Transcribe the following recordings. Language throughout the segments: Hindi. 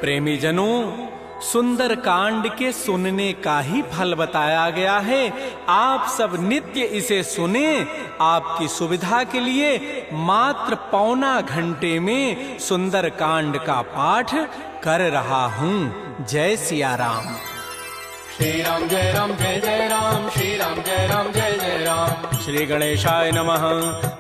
प्रेमी जनों, सुंदर कांड के सुनने का ही फल बताया गया है। आप सब नित्य इसे सुने। आपकी सुविधा के लिए मात्र पौना घंटे में सुंदर कांड का पाठ कर रहा हूँ। जय सिया राम। श्री राम जय राम, श्री राम जय राम जय जय राम। श्री गणेशाय नमः।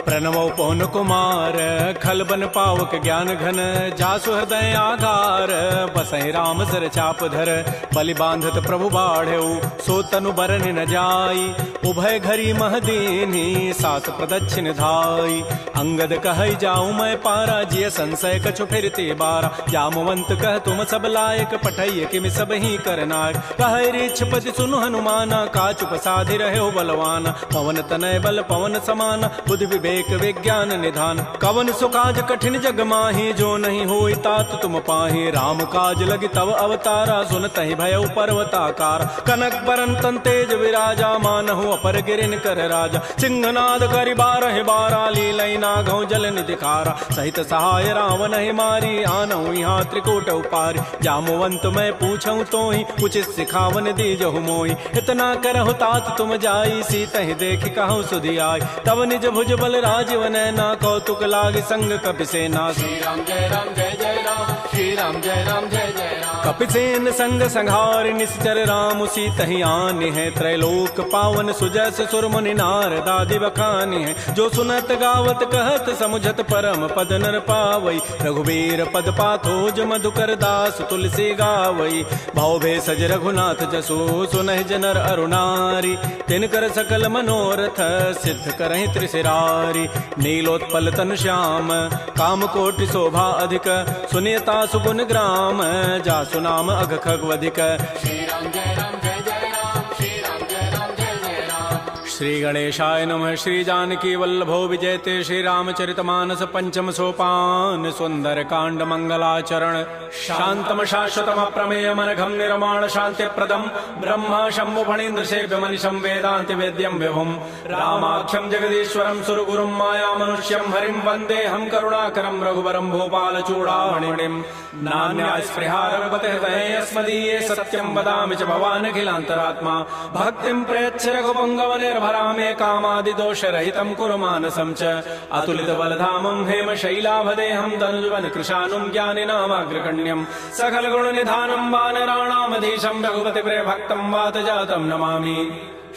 प्रणवो पवन कुमार, खलबन पावक ज्ञान घन, जासु हृदय आधार, बसहि राम सर चाप धर, बलि बांधत प्रभु बाढ़ऊ, सो तनु बरन न जाई, उभय घरी महदीनी, सास प्रदक्षिण धाई। अंगद कहै जाऊं मैं पारा, जिय संशय कछु फिरते बारा, जामवंत कह तुम सब लायक, पठैय किमि सब ही करनायक। कहै रीछपति सुनु हनुमाना, काचुप साधि रहे बलवाना, पवन तनय बल पवन समाना, बुद्धि विवेक विज्ञान निधान। कवन सुकाज कठिन जग माही, जो नहीं होई तात तुम पाही, राम काज लगी तव अवतारा, सुनतहि भयउ पर्वताकार। कनक बरन तन तेज विराजा, मानहु अपर गिरिन कर राजा, सिंहनाद करि बारहि बारा, लीलई नागौ जल निधिखारा। सहित सहाय रावण ही मारी, आनहु यहाँ त्रिकूट उपारी। जामवंत मैं पूछऊं तोहि, उचित सिखावन दीजहु मोहि। इतना करहु तात तुम जाई, सीतहि देखि कहु सुधि आई। तब निज भुज बल राजीव नैना, कौतुक लागे संग कपिसेना। श्री राम जय जय राम, श्री राम जय जय राम। कपिसेन संग संहार, निश्चर राम सीतहि आनि है, त्रैलोक पावन सुजस सुर मुनि नारद आदि बखानि है। जो सुनत गावत कहत समुझत, परम पद नर पावई। रघुबीर पद पाथोज मधुकर दास, तुलसी गावई। भव भेषज रघुनाथ जसो, सुनहि जनर अरुणारी। तिनकर सकल मनोरथ, सिद्ध करहि त्रिशिरारी। नीलोत्पल तन श्याम, काम कोटि शोभा अधिक, सुनियता सुगुण ग्राम, जासु नाम अघ खगवधिक। श्री राम जय जय राम, श्री राम जय जय राम। श्री गणेशाय नमः। श्री जानकी वल्लभो विजयते, श्री रामचरितमानस पंचम सोपान। सुंदर कांड मंगलाचरण, शांतम शाश्वतम प्रमेयम अनघम निर्माण शांति प्रदम, ब्रह्मा शंभु फणीन्द्र सेव्य मनिषं वेदांति वेद्यम विभुम। रामाख्यम जगदीश्वरम सुरगुरुम माया मनुष्यम हरिम, वंदे हम करुणाकरम रघुवरम भूपाल चूड़ामणिम। नान्या स्पृहा रघुपते हृदये अस्मदीये, सत्यम वदामि च भवान् अखिलान्तरात्मा। भक्तिं प्रयच्छ रघुपुंगव निर्भरा मे, कामादि दोष रहितं कुरु मानसं च। अतुलित बलधामं हेम शैलाभदेहं, धनुजवन कृशानुं ज्ञानिनामाग्रगण्यं। सकल गुण निधानं वानराणामधीशं, रघुपति प्रिय भक्तं वात जातं नमामि।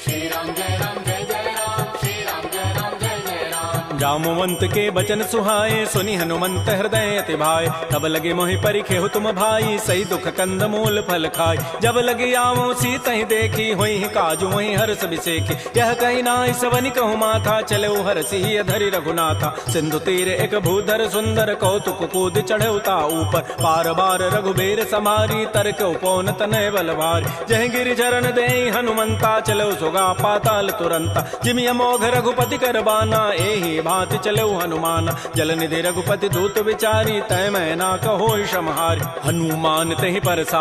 श्री राम जय राम, श्री राम जय जय राम। जामवंत के बचन सुहाए, सुनि हनुमंत हृदय अति भाए। तब लगे मोहि परिखेहु तुम भाई, सही दुख कंद मूल फल खाय। जब लगे आवो सीतहि देखी, होई काजु वही हर्ष बिसेखी। यह कही नाई सवनि कहु माथा, चले हरसि अधरि रघुनाथा। सिंधु तीर एक भूधर सुंदर, कौतुक कूद चढ़े ता ऊपर। बार बार रघुबीर समारी, तर्क उपौन तनय बल भारी। जह गिरि चरण देहि हनुमंता, चलो सुगा पाताल तुरंता। जिमि अमोघ रघुपति कर बाना, एहि भांति चले हनुमान। जल निधि रघुपति दूत विचारी, तय मैं ना कहो क्षमहारी। हनुमान तहि परसा,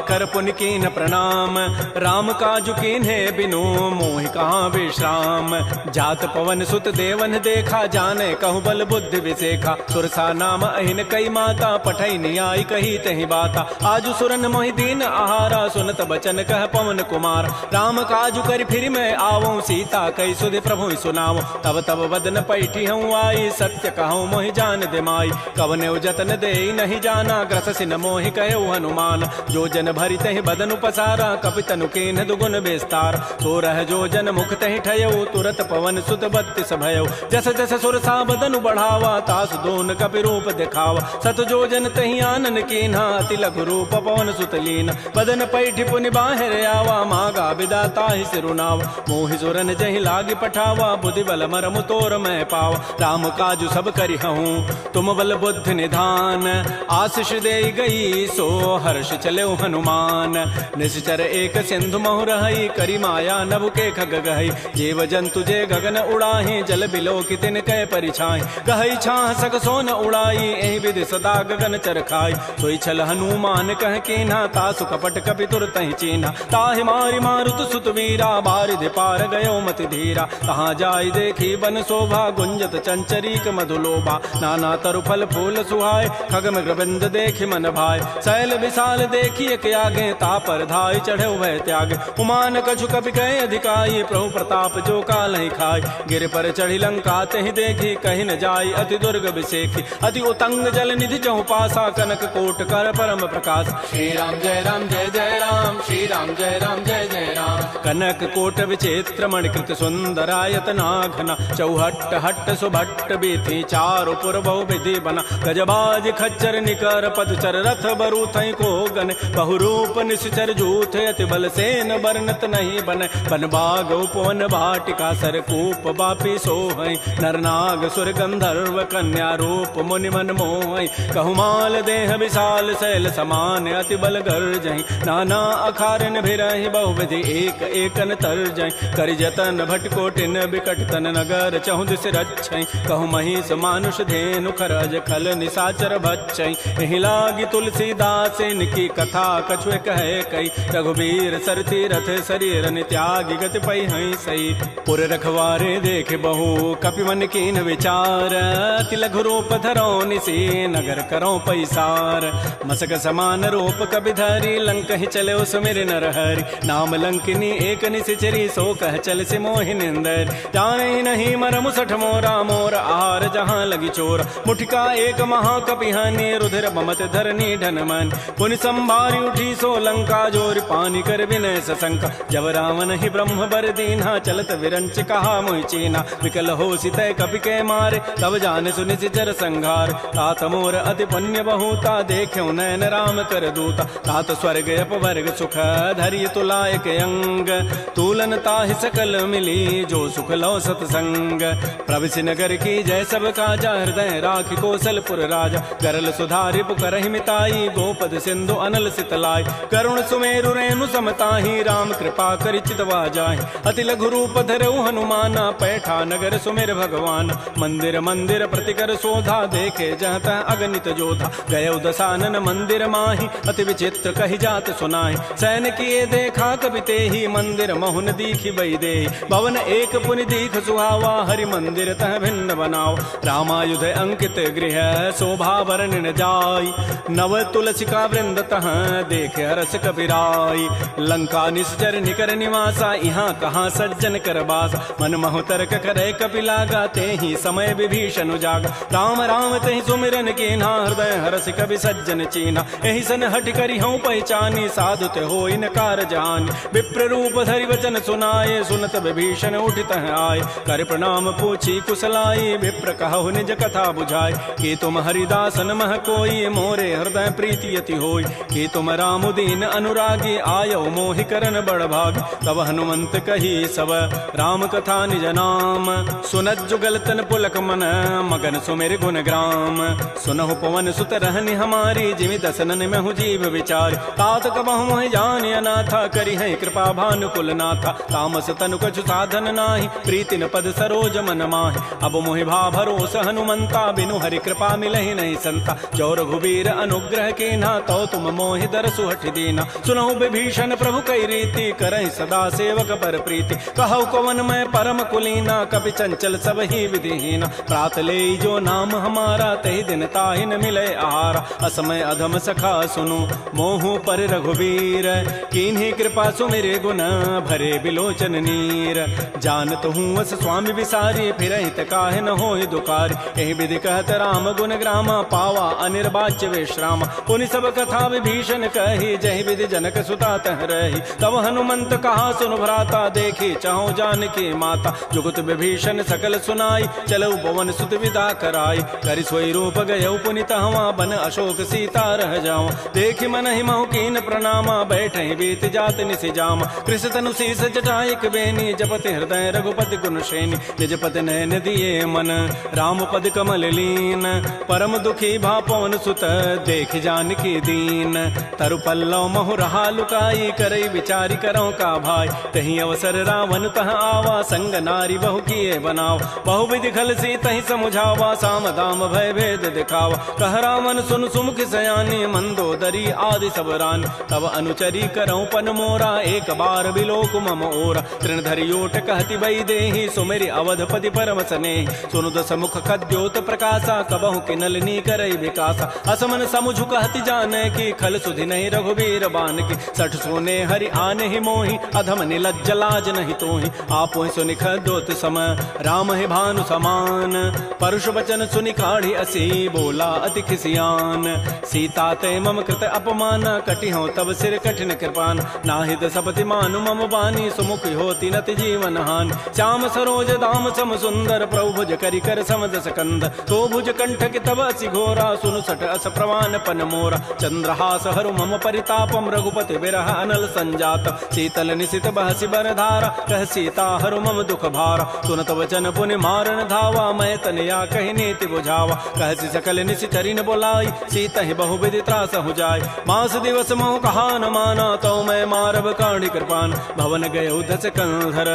कर पुनि कीन प्रणाम। राम काजु कीन्हे बिनु, मोहि कहाँ विश्राम। जात पवन सुत देवन देखा, जाने कहु बल बुद्धि विसेखा। सुरसा नाम अहिन कई माता, पठै नियाई कही तहि बाता। आजु सुरन मोहि दीन आहारा, सुनत बचन कह पवन कुमार। राम काजु कर फिर मैं आवो, सीता कई सुधि प्रभु सुनावो। तब तब वदन पैठी हूँ आई, सत्य कहूँ मोहि जान दे माई। कवने जतन दे नहीं जाना, ग्रस सिन मोहि कहो हनुमान। जो जन भरि तहि बदन पसारा, कपि तनु कीन्ह दुगुन विस्तार। तो रह जो जन मुख तहि ठयो, तुरत पवन सुत बत्तिस भयो। जस जस सुरसा बदनु बढ़ावा, तास दोन कपि रूप दिखावा। सत जो जन तहि आनन कीन्हा, अति लघु रूप पवन सुत लीन। बदन पैठि पुनि बाहिर आवा, मागा विदा ताहि सिरुनावा। मोहि सुरन जहि लागी पठावा, बुद्धि बल मरमु तोर मैं पावा। राम काजु सब करिहूँ, तुम बल बुद्धि निधान। आशीष दे गई, सो हर्ष चले हनुमान। निश्चर एक सिंधु महु रही, करी माया नभ के खग गहई। जीव जंतु जे गगन उड़ाही, जल बिलो की तिन कै परिछाई। गहई छाह सक सोन उड़ाई, एहि विधि सदा गगन चरखाई। सोई छल हनुमान कह कीन्हा, तासु कपट कपि तुरतहि चीन्हा। ताहि मारि मारुत सुत वीरा, बारिधि पार गयो मति धीरा। कहाँ जाय देखी बन शोभा, भुंजत चंचरीक मधुलोभा। नाना तरु फल फूल सुहाय, खग मृगबिंद देखि मन भाय। शैल विशाल देखिए के आगे, तापर धाय चढ़े भय त्यागे। उमान कछु कपि कहे अधिकाई, प्रभु प्रताप जो काल ही खाय। गिर पर चढ़ी लंका तहि देखी, कहीं न जाई अति दुर्ग विसेखी। अति उतंग जल निधि चहु पासा, कनक कोट कर परम प्रकाश। श्री राम जय जय राम, श्री राम जय जय राम। कनक कोट विचित्र मणिकृत सुंदरायत नाघना। चौहट्ट हट्ट सुभट्ट बीथी, चारु पुर बहु विधि बना। गजबाज खच्चर निकर पदचर, रथ बरूथई को गन। बहुरूप निश्चर जूथ, अति बल सेन वर्णत नहीं बन। बन बाग उपवन भाटिका, सरकूप बापी सोहई। नरनाग सुर गंधर्व कन्या, रूप मुनि मन मोहई। कहुमाल देह विशाल, शैल समान अति बल गर्जहि। नाना अखारन भिरहि, बहुविधि एक एकन तरजहि। करि जतन भटकोटिन, बिकट तन नगर चहु दिस रक्षै। कहु महिष मानुष धेनु, खरज खल निशाचर भक्षै। एहि लागी तुलसीदास, इनकी कथा कछु कहे कई। रघुबीर सरथी रथ, शरीर त्यागी गति पै हई सई। पुर रखवारे देख बहु, कपि मन कीन विचार। अति लघु रूप धरौ निसी, नगर करौ पैसार। मसक समान रूप कबि धरी, लंक ही चले सुमिर नर हरि। नाम लंकिनी एक निशिचरी, सो कह चल से मोहि निंदर। जाने नहीं मर मुसठ मोरा, मोर आहार जहाँ लगी चोर। मुठिका एक महाकपिहानी, रुधिर बमत धरनी ढन मन। पुनि संभारी उठी सो लंका, जोर पानी कर विनय सशंका। जब रावण ही ब्रह्म बर दीन्हा, चलत विरंच कहा मोहि चीना। विकल हो सितय कपि के मारे, तब जान सुनि सिचर संघार। तात मोर अति पुण्य बहुता, देख्यो नयन राम कर दूता। तात स्वर्ग अपवर्ग सुख, धरि तुलायक अंग। तूलन ताहि सकल मिली, जो सुख लो सतसंग। प्रविशि नगर की जय सब काजा, हृदय राखि कौशलपुर राजा। करल सुधारि पुकरहि मिताई, गोपद सिंधु अनल सितलाई। करुण सुमेरु रेणु समताहि, राम कृपा करि चितवा जाहि। अति लघु रूप धरऊ हनुमाना, पैठा नगर सुमेर भगवान। मंदिर मंदिर प्रतिकर शोधा, देखे जहत अगणित जोधा। गय दसानन मंदिर माहि, अति विचित्र कहि जात सुनाहि। सैन किए देखा कबि तेहि, मंदिर महुन दीखि बई देहि। भवन एक पुनि दीख सुहावा, हरि मंदिर तह भिन्न बनाओ। रामायुध अंकित गृह, शोभा वर्णन जाय। नव तुलसिका वृंद तह, देखे हरस कपिराई। लंका निश्चर निकर निवासा, यहाँ कहाँ सज्जन कर बासा। मन महु तर्क करे कपि लागा, तेहि समय विभीषण जागा। राम राम तेहि सुमिरन कीन्हा, हृदय हरस कवि सज्जन चीन्हा। एहि सन हट करि हूँ पहचानी, साधु ते होई न कारजानी। विप्र रूप धरि वचन सुनाए, सुनत विभीषण उठित आए। कर प्रणाम पूछी कुशलाई, विप्र कहु निज कथा बुझाई। कि तुम हरिदासन मह कोई, मोरे हृदय प्रीति अति होई। कि तुम राम दीन अनुरागी, आयो मोहि करन बड़ भागी। तब हनुमंत कही सब, राम कथा निज नाम। सुनत जुगल तन पुलक मन, मगन सुमिर गुण ग्राम। सुनहु पवन सुत रहनि हमारी, जिमि दसनन महु जीव विचार। तात कबहु मोहि जानि अनाथा, करि है कृपा भानुकुल नाथा। तामस तनु कछु साधन नाही, प्रीति न पद सरोज मन माहि। अब मोहि भा भरोस हनुमंता, बिनु हरि कृपा मिलहि नहीं संता। जो रघुबीर अनुग्रह कीन्हा, तो तुम मोहि दरसु हठि दीना। सुनहु विभीषण प्रभु कई रीति, करहि सदा सेवक पर प्रीति। कहु कवन मैं परम कुलीना, कपि चंचल सब ही विधिहीना। प्रात ले जो नाम हमारा, तहि दिन ताहि न मिले आहारा। असमय अधम सखा सुनु, मोहु पर रघुबीर। कीन्ही कृपा सुमिरे गुण, भरे बिलोचन नीर। जानत हूँ अस स्वामी विसारी, फिरहित काहे न होहि दुकारी। एहि विधि कहत राम गुण ग्रामा, पावा अनिर्वाच्य विश्राम। पुनि सब कथा विभीषण कही, जहि विधि जनक सुता तह रही। तब हनुमंत कहा सुन भ्राता, देखी चाहो जानकी माता। जुगत विभीषण सकल सुनाई, चलऊ पवन सुत विदा कराई। करि सोई रूप गयऊ पुनि तहवा, बन अशोक सीता रह जाऊं। देखि मन ही महु कीन प्रणामा, बैठे बीत जात निसि जामा। कृष तनु शीस जटाइक बेनी, जपति हृदय रघुपति गुण श्रेणी। निज पति नयन दिए मन, राम पद कमल लीन। परम दुखी भा पवन सुत, देख जानकी दीन। तरु पल्लव महु रहा लुकाई, करई विचारी करौ का भाई। तही अवसर रावण तह आवा, संग नारी बहु किए बनाव। बहु विधि खल सी तही समुझावा, साम दाम भय भेद दिखावा। कह रावण सुन सुमुख सयानी, मंदोदरी आदि सब रानी। तब अनुचरी करौ पन मोरा, एक बार बिलोक मम ओरा। तृण धरि ओट कहति बई देहि, सुमेरि अवधपति परम परम स्नेह। सुनु दस मुख कद्योत प्रकाशा, कबहु के नलिनी करई विकासा। असमन समुझ कहति जाने की, खल सुधि नहीं रघुबीर बान की। सठ सोने हरि आने ही मोहि, अधम निलज्ज लाज नहीं तोहि। आपो सुनि खद्योत सम, राम है भानु समान। परुष वचन सुनि काढ़ी असी, बोला अति खिसियान। सीता ते मम कृत अपमान, कटि हो तब सिर कठिन कृपान। नाहित सपति मानु मम बानी, सुमुख होती नति जीवन हानि। श्याम सरोज दाम सम सुंदर, प्रभु भुज करि कर सम दस कंध। तो भुज कंठ के तब असि घोरा, सुनु सठ अस प्रवान पन मोरा। चंद्रहास हरु मम परितापम, रघुपति विरह अनल संजात। शीतल निशित बहसि बर धारा, कह सीता हरु मम दुख भारा। सुनत वचन पुनि मारन धावा, मैं तनया कहि नीति बुझावा। कहसि सकल निशिचरिन बोलाई, सीता ही बहु विधि त्रास हो जाय। मास दिवस मोह कहा न माना, तो मैं मारब काढ़ी कृपान। भवन गए उधस कंधर,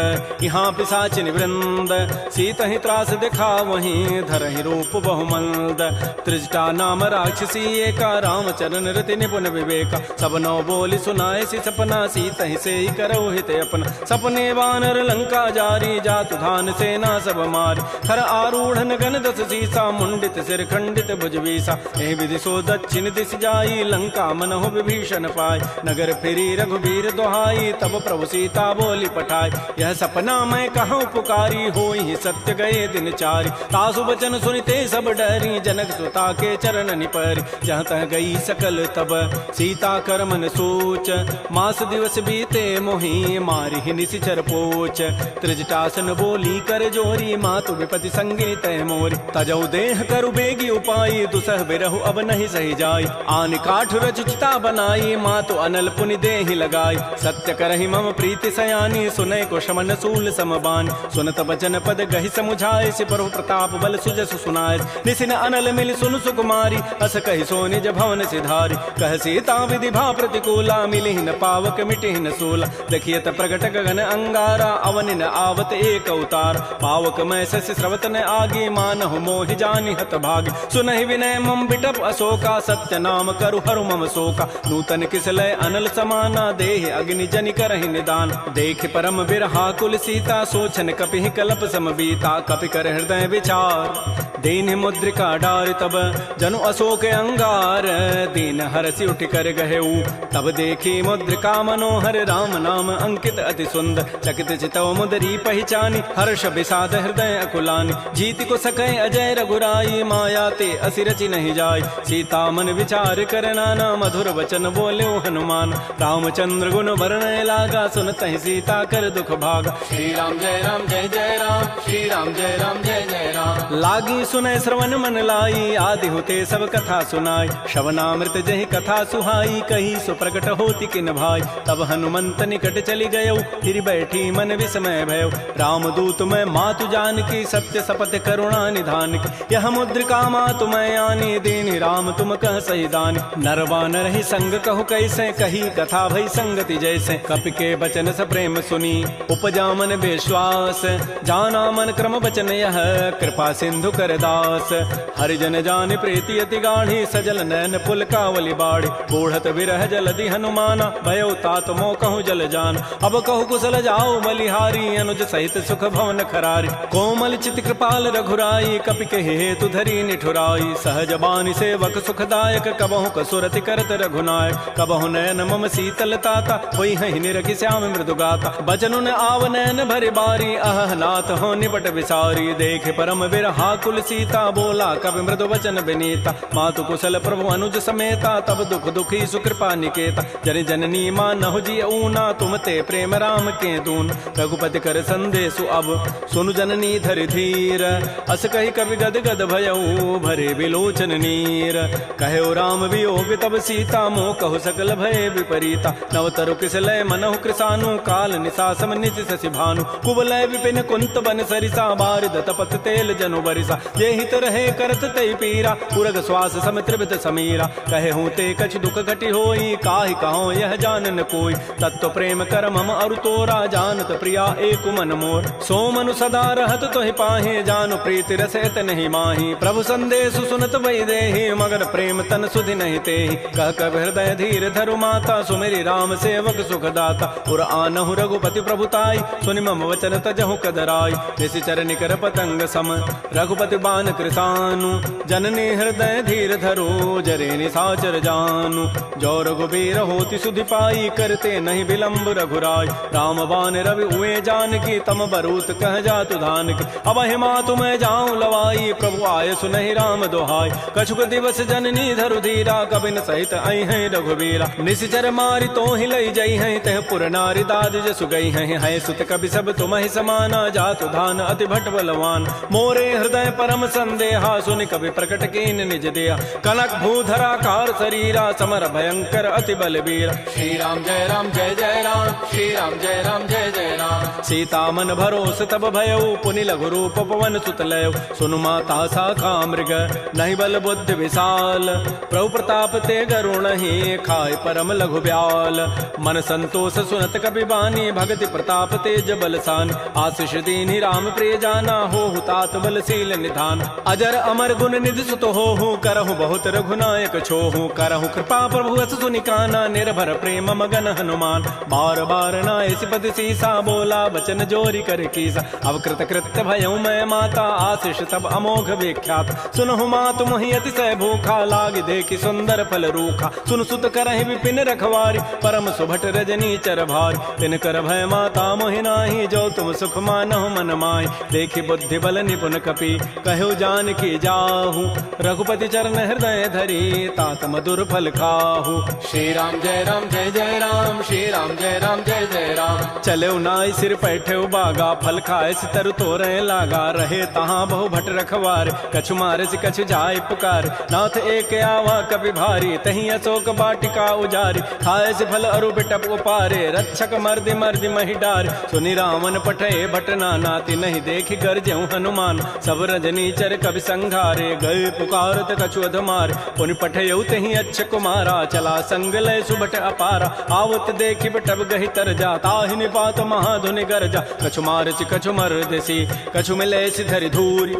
यहाँ पिशाचिन वृंद। सीता ही त्रास दिखा वहीं, धर ही रूप बहुमंद। त्रिजटा नाम राक्षसी एका, रामचरण रति निपुण विवेका। सब नौ बोली सुनाए सी सपना, सीता ही से ही करो हित अपना। सपने वानर लंका जारी, जातु धान सेना सब मारी। खर आरूढ़ गण दस सीसा, मुंडित सिर खंडित भुजवीसा। एहि विधि सो दक्षिण दिश जाई, लंका मनहु विभीषण पाय। नगर फिरी रघुबीर दोहाई, तब प्रभु सीता बोली पठाई। यह सपना मैं कहूँ पुकारी, होई सत्य गए दिन चारि। तासु बचन सुनिते सब डरी, जनक सुता के चरण निपरि। जहाँ तह गई सकल तब सीता कर मन सोच। मास दिवस बीते मोहि, मारि निशिचर पोच। त्रिजटासन बोली कर जोरी, मातु विपति संगे तय मोरी। तजौ देह करु बेगी उपाई, दुसह बिरहु अब नहीं सही जाई। आन काठ रचिता बनाई, मातु अनल पुनि देहि लगाई। सत्य करहि मम प्रीति सयानी, सुनय को शमन सूल समबान। सुनत बचन पद गहि समुझाए, सिपरु प्रताप बल सुजस सुनाय। निसिन अनल मिल सुनु सुकुमारी, अस कहि सो निज भवन सिधारी। कह सीता विधि भा प्रतिकूला, मिलिहि न पावक मिटिहि न सूला। देखियत प्रगट गगन अंगारा, अवनि न आवत एक अवतार। पावक मैं शशि स्रवत न आगी, मानहु मोहि जानि हत भागी। सुनहि विनय मम बिटप अशोका, सत्य नाम करु हरु मम शोका। नूतन किसलय अनल समाना, देहि अग्नि जनि करहि निदान। देख परम बिरहा कुल सीता, सोचन कपिहि कलप समबीता। कपि कर हृदय विचार, दीन मुद्रिका डारि तब जनु अशोक अंगार। दीन हरसि उठि कर गहेऊ, तब देखी मुद्रिका मनोहर। राम नाम अंकित अति सुंदर, चकित चितव मुदरी पहचानी। हर्ष विषाद हृदय अकुलानी, जीत को सकै अजय रघुराई। माया ते असि रचि नहीं जाय, सीता मन विचार कर नाना। मधुर वचन बोल्यो हनुमान, रामचंद्र गुण वर्णय लागा। सुनत ही सीता कर दुख भागा। श्री राम जय राम जय जय राम, श्री राम जय राम जय जय राम। लागी सुनय श्रवण मन लाई, आदि होते सब कथा सुनाई। श्रवणामृत जहि कथा सुहाई, कही सो प्रकट होती किन भाई। तब हनुमंत निकट चली गयो, फिर बैठी मन विस्मय भयो। रामदूत मैं मातु जान की, सत्य शपथ करुणा निधान की। यह मुद्रिका मातु मैं आनी, दीन राम तुम कह सही दानी। नरवा नर ही संग कहु कैसे, कही कथा भई संगति जैसे। कपि के बचन स प्रेम सुनी, उपजा मन विश्वास। जाना मन क्रम बचन यह, कृपा सिंधु कर दास। हरिजन जान प्रीति अति गाढ़ी, सजल नैन पुल कावली बाढ़ी। बूढ़त विरह जलधि हनुमाना, भयो तात मोह कहूँ जल जान। अब कहु कुशल जाओ बलिहारी, अनुज सहित सुख भवन खरारी। कोमल चित कृपाल रघुराई, कपि के हेतु धरी निठुराई। सहज बानी सेवक सुखदायक, कबहु कसुरति करत रघुनायक। कबहु नयन मम शीतल ताता, होई हहि निरखि श्याम मृदु गाता। बचनुन आव नयन भरि बारी, अह नाथ हो निपट विसारी। देखे परम बिरहा कुल सीता, बोला कवि मृदु वचन विनीता। मातु कुशल प्रभु अनुज समेता, तब दुख दुखी सुकृपा निकेता। जन जननी मानहु जिय ऊना, तुम ते प्रेम राम के दून। रघुपति कर संदेशु अब, सुनु जननी धरि धीर। अस कहि कवि गद गद भयऊ, भरे विलोचन नीर। कहो राम वियोग तब सीता, मोह कहु सकल भय विपरीता। नवतरु किसलय मनहु कृसानु, काल निशासम निशि शशि भानु। कुवलय विपिन कुंत बन सरिसा, बारिद तपत तेल जनु बरिसा। ये हित रहे करत तई पीरा, पुरग श्वास सम त्रिवित समीरा। कहे हूँ ते कछ दुख घटि होई, काहि कहो यह जानन कोई। तत्व प्रेम कर मम अरु तोरा, जानत प्रिया एक मन मोर। सो मनु सदा रहत तोहि पाहे, जानु प्रीति रसैत नहीं माही। प्रभु संदेश सुनत वै देहि, मगर प्रेम तन सुधि नहीं तेहि। कह कब हृदय धीर धरु माता, सुमेरि राम सेवक सुखदाता। पुर आनहु रघुपति प्रभुताई, सुनि मम वचन तजहु कदराई। निशि निश्चर निकर पतंग सम रघुपति बान कृसानु जननी हृदय धीर धरो जरे निशाचर जानु जो रघुबीर होति सुधि पाई करते नहीं विलंब रघुराय राम बान रवि उए जानकी तम बरूत कह जातु धान की अब हिमा तुम्हें जाऊं लवाई प्रभु आय सुनहि राम दोहाय कछुक दिवस जननी धरु धीरा कबिन सहित आई हैं रघुबीरा निश्चर मारी तो ही लई जई हैं तह पुर नारी दाद जसु गई हैं सुत कवि सब तुम्हें समाना जातु धान अति भट बलवान मोरे हृदय परम संदेहा सुनि कवि प्रकट कीन निज दिया कनक भूधराकार शरीरा समर भयंकर अति बलबीर श्री राम जय राम श्री राम जय जय राम सीता मन भरोस तब भयउ पुनि लघु रूप पवन सुत लय सुनु माता साखा मृग नहीं बल बुद्धि विशाल प्रभु प्रताप ते गरुण ही खाय परम लघु ब्याल मन संतोष सुनत कपि बानी भगति प्रताप तेज बलसान आशीष दीनि राम प्रिय जाना हो तात बलशील निधान अजर अमर गुण निधि सुत हो करहु बहुत रघुनायक छोहु करहु कृपा प्रभु अस सुनिकाना निर्भर प्रेम मगन हनुमान बार बार नाय सिपति सीसा बोला बचन जोरी कर कीसा अब कृत कृत्य भयउ मैं माता आशीष तब अमोघ विख्यात सुनहु मातु मोहि अतिशय भूखा लाग देखि सुंदर फल रूखा सुन सुत करहि विपिन रखवारी परम सुभट रजनी चर भारी तिन कर भय माता मोहि नाही जो तुम सुख मानहु मन माय देखि बुद्धि बल निपुन कपि कहु जान की जाहु रघुपति चरण हृदय धरी तात मधुर फल खाहु श्री राम जय राम श्री राम जय जय राम चले नाई सिर पैठे बागा फल खाए सितर तोरे लागा रहे तहाँ बहु भट रखवार कछु मारे से कछु जाय पुकार नाथ एक आवा कभी भारी तही अशोक बाटिका उजारी खाए से फल अरु बिटप उपारे रक्षक मर्दि मर्दि मही डार सुनि रावण पठे भट नाती नहीं देखि गरजेउ हनुमान सब रजनी चर कवि संघारे गए पुकारत कछु अधमार पुनि पठयउ तही अच्छ कुमारा चला संग लय सुभट अपारा आवत देखि बटब गहि तर जा ताहि निपात महाधुनि गरजा कछु मार से कछु मर्दसी कछु मिले से धरि धूरी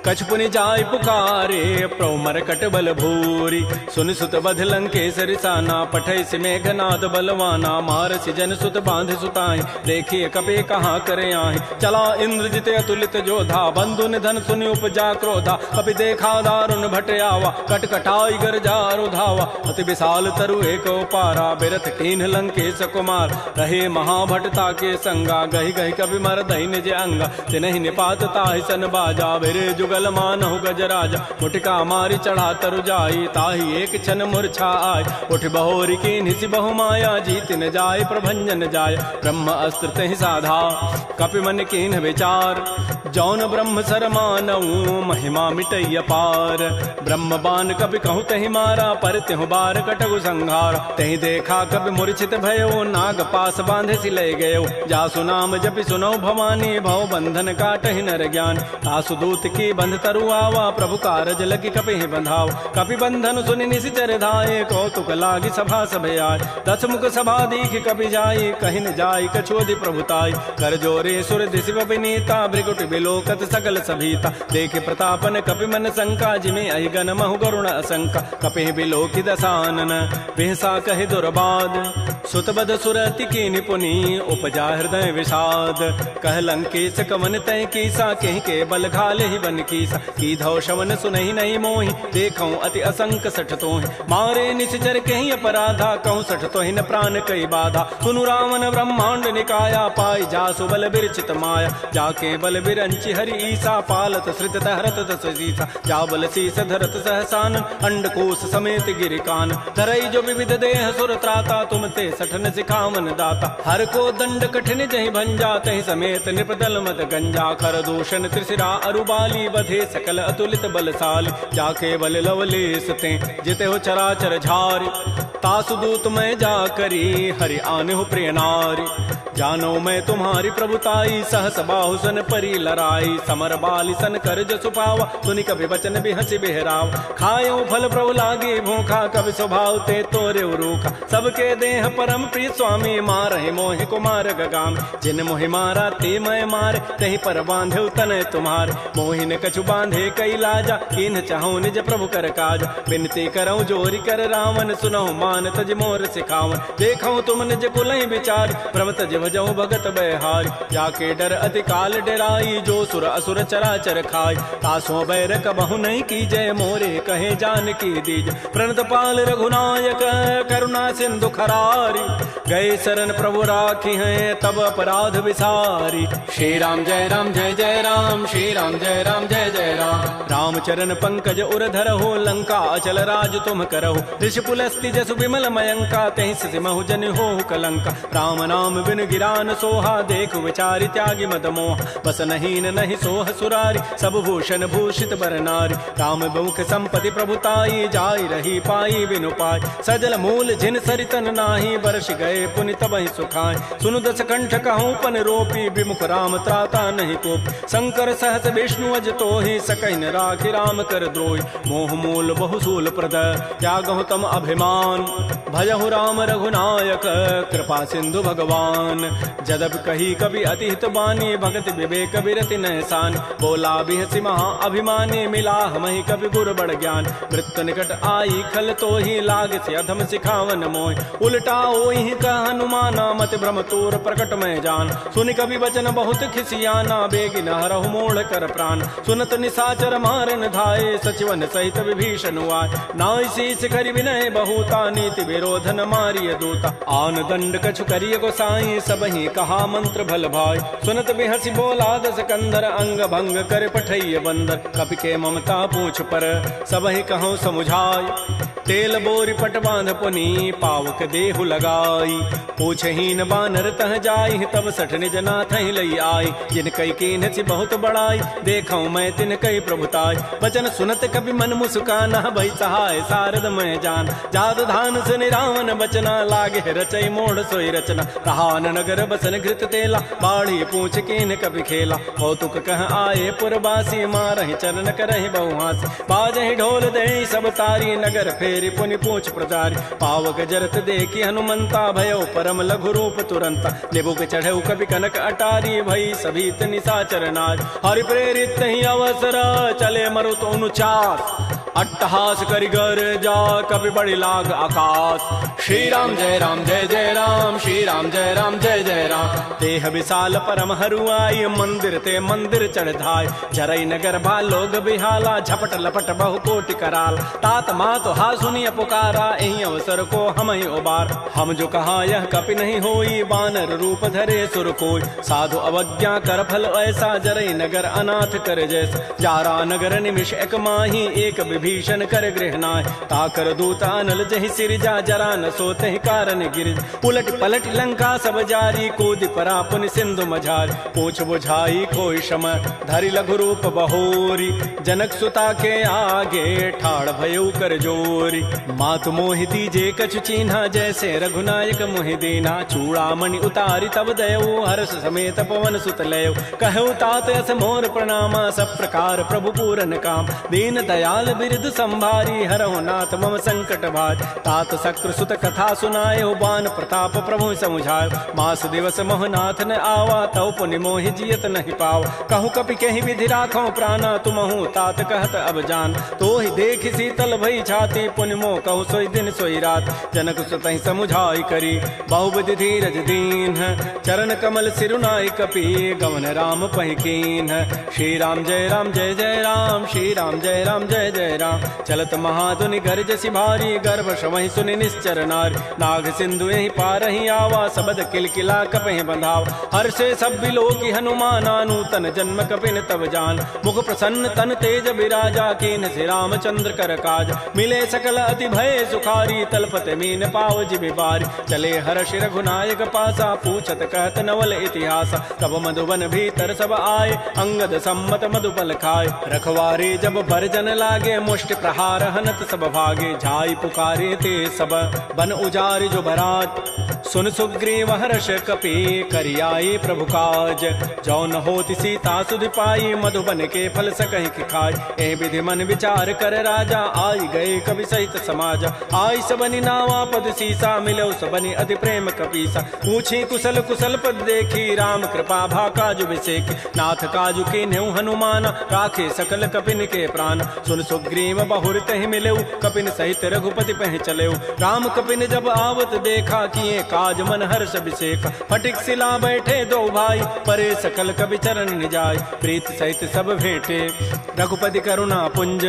कछु पुनि जाय पुकारे प्रभु मरकट बल भूरी सुन सुत बध लंकेसरि साना पठै से मेघनाद बलवाना मार से जन सुत बांध सुताई देखिए कपे कहाँ करे आए चला इंद्रजित अतुलित जोधा बंधु निधन सुनि उपजा क्रोधा कपि देखा दारुण भट आवा कट कटाई गरजा रुधावा अति विशाल तरु एक पारा बिरथ कीन्ह लंकेश कुमार रहे महाभटता के संगा गहि गहि कवि मर दहि निज अंगा तिनहि निपात ताहि सन बाजा बिरे जुगल मानहु गजराजा मुटिका मारी चढ़ा तरु जाई ताहि एक क्षण मूर्छा आय उठ बहोरी की निसि बहु माया जीत न जाय प्रभंजन जाय ब्रह्म अस्त्र तहि साधा कपि मन कीन्ह विचार जौन ब्रह्म सर मानऊ महिमा मिटैय पार ब्रह्म बान कपि कहु तहि मारा पर तिहु बार कटगु संहार तहि देखा कपि मूर्छित भयो नाग पास बांधे सि लय गयो जासु नाम जपि सुनौ भवानी भव बंधन काटहि नर ज्ञान आसु दूत की बंध तरु आवा प्रभु कारज लगी कपि बंधाव कपि बंधन सुनि निशिचर धाये कौतुक लागी सभा सब आय दस मुख सभा दीख कपि जाई कहि न जाई कछोदि प्रभुताई कर जोरे सुर दिशि विनीता भृगुट बिलोकत सकल सभीता देखे प्रतापन कपि मन शंका जिमे अहिगन महु गरुण असंका कपि बिलोकि दसानन बिहसा कहि दुर्बाद सुतबद सुरति की निपुनी उपजा हृदय विषाद कह लंकेश कवन तय कीसा कहि के बल घाले ही बन कीसा की धौ शवन सुनहि नहीं मोहि देखौ अति असंक सठ तोहि मारे निश्चर कहीं अपराधा कहूँ सठ तोहि न प्राण कई बाधा सुनु रावण ब्रह्मांड निकाया पाई जासु बल बिरचित माया जाके बल बिरंचि हरि ईसा पालत श्रित हरत दस सीसा जा बल शीस धरत सहसान अंडकोश समेत गिरिकान धरई जो विविध देह सुर त्राता तुम ते सठन सिखावन दाता हर को दंड कठिन जहि भंजा तहि समेत निपदल मत गंजा कर दूषण त्रिशिरा अरुबाली बधे सकल अतुलित बलशाली जाके बल लवलेस ते जिते हो चराचर झारी तासु दूत मैं जा करी हरि आने हो प्रिय नारी जानो मैं तुम्हारी प्रभुताई सहस बाहु सन परी लराई समर बाली सन कर जसु पावा सुनि कभी वचन भी हंसी बेहराव खायो फल प्रभु लागे भूखा कभी स्वभाव ते तोरे रूखा सबके देह परम प्रिय स्वामी मारहि मोहि कुमार गगाम जिन मोहि मारा ते मैं मार कहीं पर बांधे तन तुम्हार मोहिन कछु बांधे कई लाजा किन चाहो निज प्रभु कर काज बिनती करऊं जोरी कर रावण सुनहु हनुमान तज मोर सिखावन, देखो तुम निज कुलहि विचार, प्रभ तज भजऊ भगत बहार, जाके डर अति काल डराई, जो सुर असुर चराचर खाई, तासो बैर कबहु नहीं की जय, मोरे कहे जान की दीज, प्रणत पाल रघुनायक करुणा सिंधु खरारी, गए शरण प्रभु राखी हैं तब अपराध विसारी। श्री राम जय राम जय जय राम, श्री राम जय राम जय जय राम। रामचरण पंकज उर धरहु, लंका अचल राज तुम करहु, ऋषि पुलस्ति जसु विमल मयंका, तहि सिमहु जन हो कलंका, राम नाम बिन गिरान सोहा, देखु विचारि त्यागी मद मोह, बस नहीं नहीं सोह सुरारी, सब भूषण भूषित बर नारी, राम बहुख संपत्ति प्रभुताई, जाई रही पाई बिनु पाई, सजल मूल जिन सरितन नाही, बरस गए पुनि तबहि सुखाय, सुनु दस कंठ कहूँ पन रोपी, विमुख राम त्राता नहीं कोप, शंकर सहस विष्णु अज तोहि, सकहि न राखि राम कर द्रोहि, मोह मूल बहुसूल प्रद त्यागहु तम अभिमान, भजहु राम रघुनायक कृपा सिंधु भगवान, जदब कही कवि अति हित बानी, भगत विवेक बिरति नहसान, बोला बिहसि महा अभिमानी, मिला हमहि कवि गुर बड़ ज्ञान, मृत्यु निकट आई खल तोहि, लाग से अधम सिखावन मोहि, उल्टा ओहि कह हनुमाना, मति भ्रम तोर प्रकट में जान, सुनि कवि वचन बहुत खिसियाना, बेगिन हरहु मोड़ कर प्राण, सुनत निशाचर मारन धाये, सचिवन सहित विभीषण आए, नाई शीस करि विनय बहुता, नीति विरोधन मारिय दूता, आन दंड कछु करिय गोसाई, सबहि कहा मंत्र भल भाई, सुनत बिहसि बोला दस कंधर, अंग भंग कर पठैय बंदर, कपि के ममता पूछ पर सबहि कहूँ समुझाई, तेल बोरी पट बांध पुनी पावक देहु लगाई, पूछहीन बानर तह जाई, तब सठ निज नाथ लई आई, जिन कई कीन सी बहुत बड़ाई, देखूं मैं तिन कई प्रभुताई, वचन सुनत कभी मन मुस्काना, भई सहाय सारद मैं जान, जाद धान सुनि रावण बचना, लागे रचई मोड़ सोई रचना, रहान नगर बसन घृत तेला, बाढ़ी पूछ कीन कभी खेला, कौतुक कह आए पुरबासी, मारहि चरण करहि बहुहासी, बाजहि ढोल दे सब तारी, नगर फेरी पुनि पूछ प्रचारी, पावक जरत देखी हनुमंता, भयो परम लघु रूप तुरंता, निबुक चढ़ऊ कभी कनक अटारी, भई सभी निशाचर नार, हरि प्रेरित ही अवसर चले मरुत अनुचास, अट्टहास करि गर जा कभी बड़ी लाग आकाश, श्री राम जय राम जय जय राम, श्री राम जय राम जय जय राम। देह विशाल परम हरुआई, मंदिर ते मंदिर चढ़ धाय, जरई नगर भा लोग बिहाला, झपट लपट बहु कोटि कराल, तात मात हा सुनिय पुकारा, एहि अवसर को हम ही उबार, हम जो कहा यह कपि नहीं होई, बानर रूप धरे सुर कोई, साधु अवज्ञा कर फल ऐसा, जरई नगर अनाथ कर जैसा, जारा नगर निमिष एक माही, एक विभीषण कर गृहनाय, ताकर दूता अनल जहि सिरजा, जरा न सोते ही कारण गिर, उलट पलट लंका सब जारी, कूद परा पुनि सिंधु मझारी, पूछ बुझाई कोई शम धरि लघु रूप बहोरी, जनक सुता के आगे ठाड़ भयउ कर जोरी, मातु मोहि दीजे कछु चीन्हा, जैसे रघुनायक मोहि दीना, चूड़ामणि उतारी तब दयऊ, हर्ष समेत पवन सुत लयऊ, कहऊ तात अस मोर प्रणामा, सब प्रकार प्रभु पूरन काम, दीन दयाल बिरद संभारी, हरहु नाथ मम संकट भार, तात शक्र सुत कथा सुनायो, बान प्रताप प्रभु समुझायो, मास दिवस मोहनाथ न आवा, तव पुनि मोहि जियत नहीं पाव, कहूँ कपि कहीं विधि राखो प्राणा, तुमहु तात कहत अब जान, तो ही देख शीतल भई छाती, पुनि मोह कहु सोई दिन सोई रात, जनक सुतहि समुझाई करी, बहुविधि धीरज दीन, चरण कमल सिरुनाई कपि, गवन राम पहिकीन, श्री राम जय राम जय जय राम, श्री राम जय राम जय जय राम, चलत महाधुनि गरजसि भारी, गर्भ श्रवहि सुनि निश्चर नारी, नाग सिंधु यही पार ही आवा, सबद किलकिला कपहि बंधाव, हर्षे सब बिलोकी हनुमाना, नूतन जन्म कपिन तब जान, मुख प्रसन्न तन तेज विराजा, कीन से रामचंद्र कर काज, मिले सकल अति भय सुखारी, तलपत मीन पाव जिबि बारी, चले हर्ष रघुनायक पासा, पूछत कहत नवल इतिहास, तब मधुबन भीतर सब आए, अंगद सम्मत मधुपल खाए, रखवारे जब बरजन लागे, मुष्टि प्रहार हनत सब भागे, झाई पुकारे ते सब बन उजारि जो भरात, सुन सुग्रीव हर्ष कपि करियाई प्रभु काज, जौन होति सीता सुधि पाई, मधुबन के फल सकहि कि खाय, ए विधि मन विचार कर राजा, आई गए कवि सहित समाज, आई सबनि नावा पद सीसा, मिलो सबनि अति प्रेम कपीसा, पूछी कुशल कुशल पद देखी, राम कृपा भा काजु विसेखी, नाथ काजु कीन्हु हनुमान, राखे सकल कपिन के प्राण, सुन सुग्रीव सुग्रीव बहुर तहि मिलेऊ, कपिन सहित रघुपति पह चलेऊ। राम कपिन जब आवत देखा, किए काज मन हर्ष अभिषेक। फटिक सिला बैठे दो भाई, परे सकल कवि चरण निजाय। प्रीत सहित सब भेंटे रघुपति करुणा पुंज,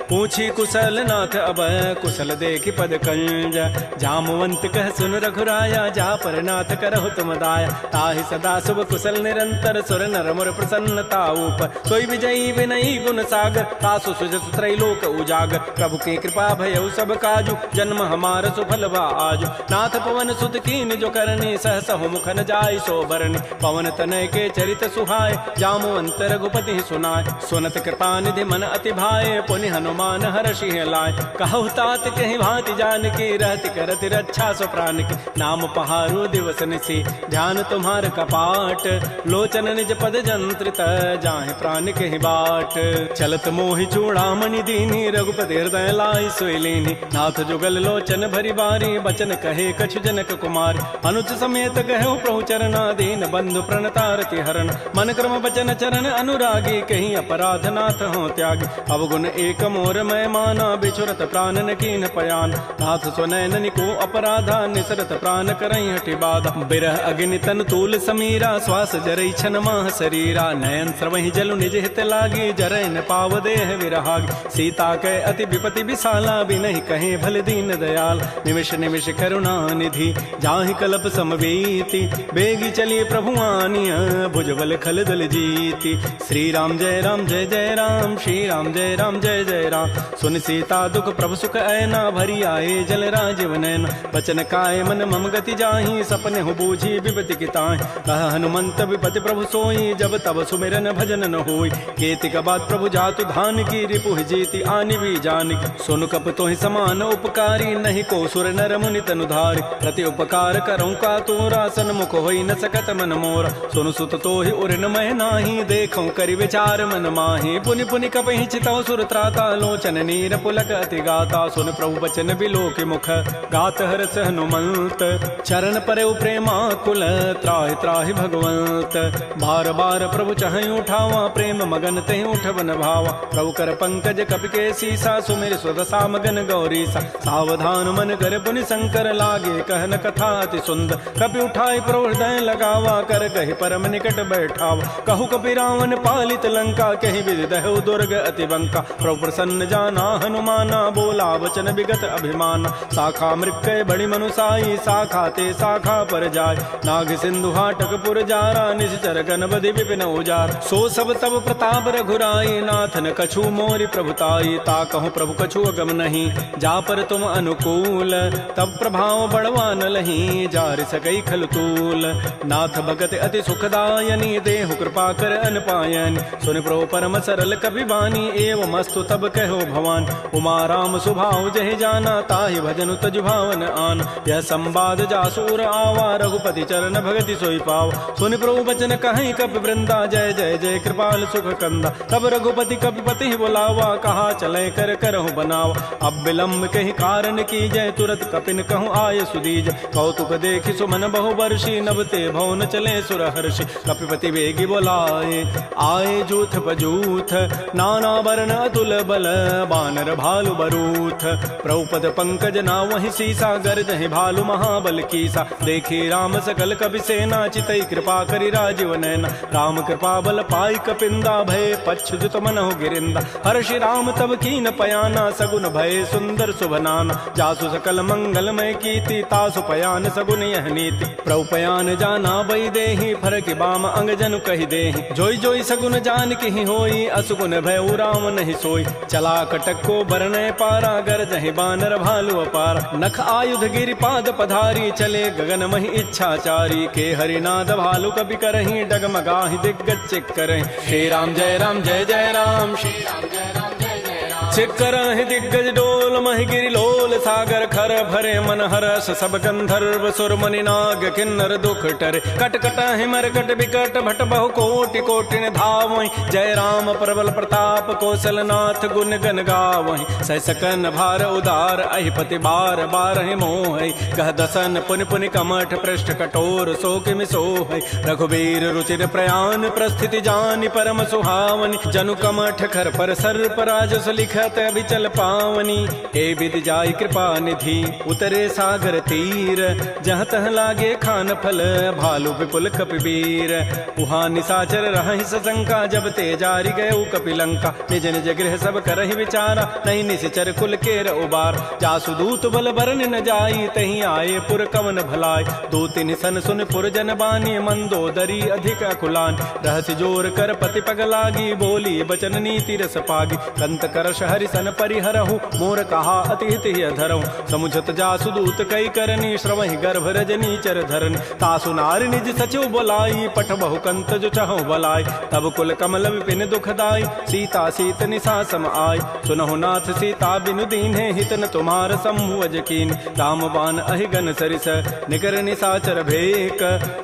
पूछी कुशल नाथ अब कुशल देखि पद कंज। जामवंत कह सुन रघुराया, जा पर नाथ करहु तुम दाया। ताहि सदा शुभ कुशल निरंतर, सुर नर मुर प्रसन्नता ऊपर। सोई विजयी विनयी गुण सागर, तासु सुजस त्रैलोक उजागर। प्रभु की कृपा भयउ सब काजु, जन्म हमार सुफल बा आजु। नाथ पवन सुत कीन जो करनी, सहसहु मुखन जाय सो बरनी। पवन तनय के चरित सुहाय, जामवंत रघुपति सुनाय। सुनत कृपा निधि मन अति भाए, पुनि हनुमान हर्षि लाय। कहु तात कहि भांति जानकी, रहति करति रक्षा सो प्राण की। नाम पहारो दिवस निसी, ध्यान तुम्हार कपाट। लोचन निज पद जंत्रित, जाहि प्राण कहि बाट। चलत मोहि चूड़ामणि दीनी, रघुपति हृदय लाई सोई लीनी। नाथ जुगल लोचन भरी बारी, बचन कहे कछु जनक कुमार। अनुज समेत कहु प्रभु चरना, दीन बंधु प्रणतारति हरण। मन क्रम बचन चरण अनुरागी, कहीं अपराध नाथ हो त्यागी। अवगुण एक मोर मैं माना, बिछुरत प्राण न कीन पयान। नाथ सुनैन को अपराधा, निसरत प्राण करई हटि बाधा। बिरह अग्नि तन तूल समीरा, श्वास जरई छन माह शरीरा। नयन स्रवहि जलु निज हित लागी, जरै न पाव देह विरहागी। सीता कै अति विपति विशाला, बिनहि कहे भल दीन दयाल। निमिष निमिष करुणा निधि, जाहि कलप समवीति। बेगी चलिए प्रभु आनिया, भुजबल खल दल जीति। श्री राम जय राम जय जय राम, श्री राम जय राम जय जय राम। सुन सीता दुख प्रभु सुख ऐना, भरी आए जल राजीव नैना। बचन काय मन मम गति जाहि, सपने हो बूझी विपति की ताहि। कह हनुमंत विपति प्रभु सोई, जब तब सुमिरन भजन न होई। केतिक बाद प्रभु जातु धान की, रिपुहि जीति आनि भी जानिक। सुन कप तोहि समान उपकारी, नहीं को सुर नर मुनि तनुधारि। प्रति उपकार करऊँ का तोरा, सन्मुख होई न सकत मन मोरा। सुन सुत तोहि उर न मैं नाही, देखऊँ करि विचार मन माहि। पुनि पुनि कपहि चितौ सुर त्राता, लोचन नीर पुलक अति गाता। सुन प्रभु बचन बिलोक मुख, गात हरस हनुमंत। चरण परउ प्रेमाकुल, त्राहि त्राहि भगवंत। बार बार प्रभु चहई उठावा, प्रेम मगन तेहि उठवन भावा। प्रभु कर पंकज कपि के सीसा, सुमिर स्वदसा मगन गौरीसा। सावधान मन कर पुनि शंकर, लागे कहन कथा अति सुंदर। कपि उठाई प्रभु हृदय लगावा, कर कहि परम निकट बैठावा। कहु कपि रावण पालित लंका, कहि विधि दहु दुर्ग अति बंका। प्रभु प्रसन्न जाना हनुमाना, बोला वचन विगत अभिमाना। शाखा मृक्कय बड़ी मनुसाई, शाखा ते शाखा पर जाय। नाग सिंधु हाटक पुर जारा, निश्चर गणपति विपिन उजार। सो सब तब प्रताप रघुराई, नाथन कछु मोरि प्रभुताई। ता कहूँ प्रभु कछु अगम नहीं, जा पर तुम अनुकूल। तब प्रभाव बढ़वा न लही, जार सकई खल तूल। नाथ भगत अति सुखदायनी, देहु कृपा कर अनपायन। सुन प्रभु परम सरल कवि वाणी, एवं अस्तु तब कहो भवान। उमा राम सुभाव जहि जाना, ताहि भजनु तजु भावन आन। यह संवाद जासूर आवा, रघुपति चरण भगति सोई पाव। सुन प्रभु बचन कहीं कपि वृंदा, जय जय जय कृपाल सुख कंदा। तब रघुपति कपिपति बुलावा, कहा चले कर करहु बनावा। अब विलम्ब कहीं कारण की जय, तुरत कपिन कहूँ आय सुदीज। कौतुक देखि सुमन बहु वर्षी, नभते भवन चले सुर हर्षि। कपिपति वेगी बोलाए, आए जूथ पजूथ। नाना वर्ण अतुल बल, बानर भालु बरूथ। प्रभुपद पंकज नावहि सीसा, गर्जहि भालु महाबल कीसा। देखी राम सकल कपि सेना, चितई कृपा करि राजीव नैना। राम कृपा बल पाई कपिंदा, भय पच्छुत मनहु गिरिंदा। हर्षि राम तब कीन पयाना, सगुन भय सुंदर शुभनाना। जासु सकल मंगलमय कीर्ति, तासु पयान सगुन यह नीति। प्रभु पयान जाना बई देहि, फरकि बाम अंग जनु कहि देहि। जोई जोई सगुन जान की होई, असुगुन भय राम नहीं सोई। चला कटक को बरनय पारा, गरजहि बानर भालु अपार। नख आयुध गिरि पाद पधारी, चले गगन महि इच्छाचारी। के हरिनाद भालु कपि करहि, डगमगाहि दिग्गज चिक करहि। श्री राम जय राम जय जय राम, श्री राम जय राम जय जय राम। चिक करहि दिग्गज डोल, महि गिरि लोल सागर। खर भरे मन हरस, सब गंधर्व सुर मुनि नाग किन्नर दुख टरे। कट कटहि मरकट बिकट, भट बहु कोटि कोटिन धावहि। जय राम प्रबल प्रताप, कौशलनाथ गुण गन गावहि। सहसकन भार उदार, अहिपति बार बारहि मोहि। कह दसन पुनि पुनि कमठ, पृष्ठ कठोर सो किमि सोहि। रघुबीर रुचिर प्रयाण, प्रस्थिति जानि परम सुहावनि। जनु कमठ खर पर सर्प, राजस लिख बात अभिचल पावनी, ए विधि जाई कृपा निधि उतरे सागर तीर। जहाँ तह लागे खान फल भालू विपुल कपिवीर, उहाँ निशाचर रहि सशंका, जब ते जारी गए कपिलंका। निज निज गृह सब करहि विचारा, नहीं निश्चर कुल केर उबार। जासु दूत बल बरन न जाई, तहीं आए पुर कवन भलाई। दो तीन सन सुन पुर जन बानी, मंदोदरी अधिक अकुलान। रहस्य जोर कर पति पग लागी, बोली बचन नीति रस पागी। कंत करश हरि सन परिहरहु, मोर कहा अति हित धरहु। समुझत जासु दूत कई करनी, श्रवहि गर्भ रजनी चर धरनी। तासु नारी निज सचिव बोलाई, पठ बहु कंत जो चाहु बलाई। तब कुल कमल विपिन दुखदाई, सीता सीत निशा सम आई। सुनहु नाथ सीता बिनु दीन्हे, हित न तुम्हार समूह अजकीन। राम बाण अहिगन सरिस, निकर निशाचर भेक।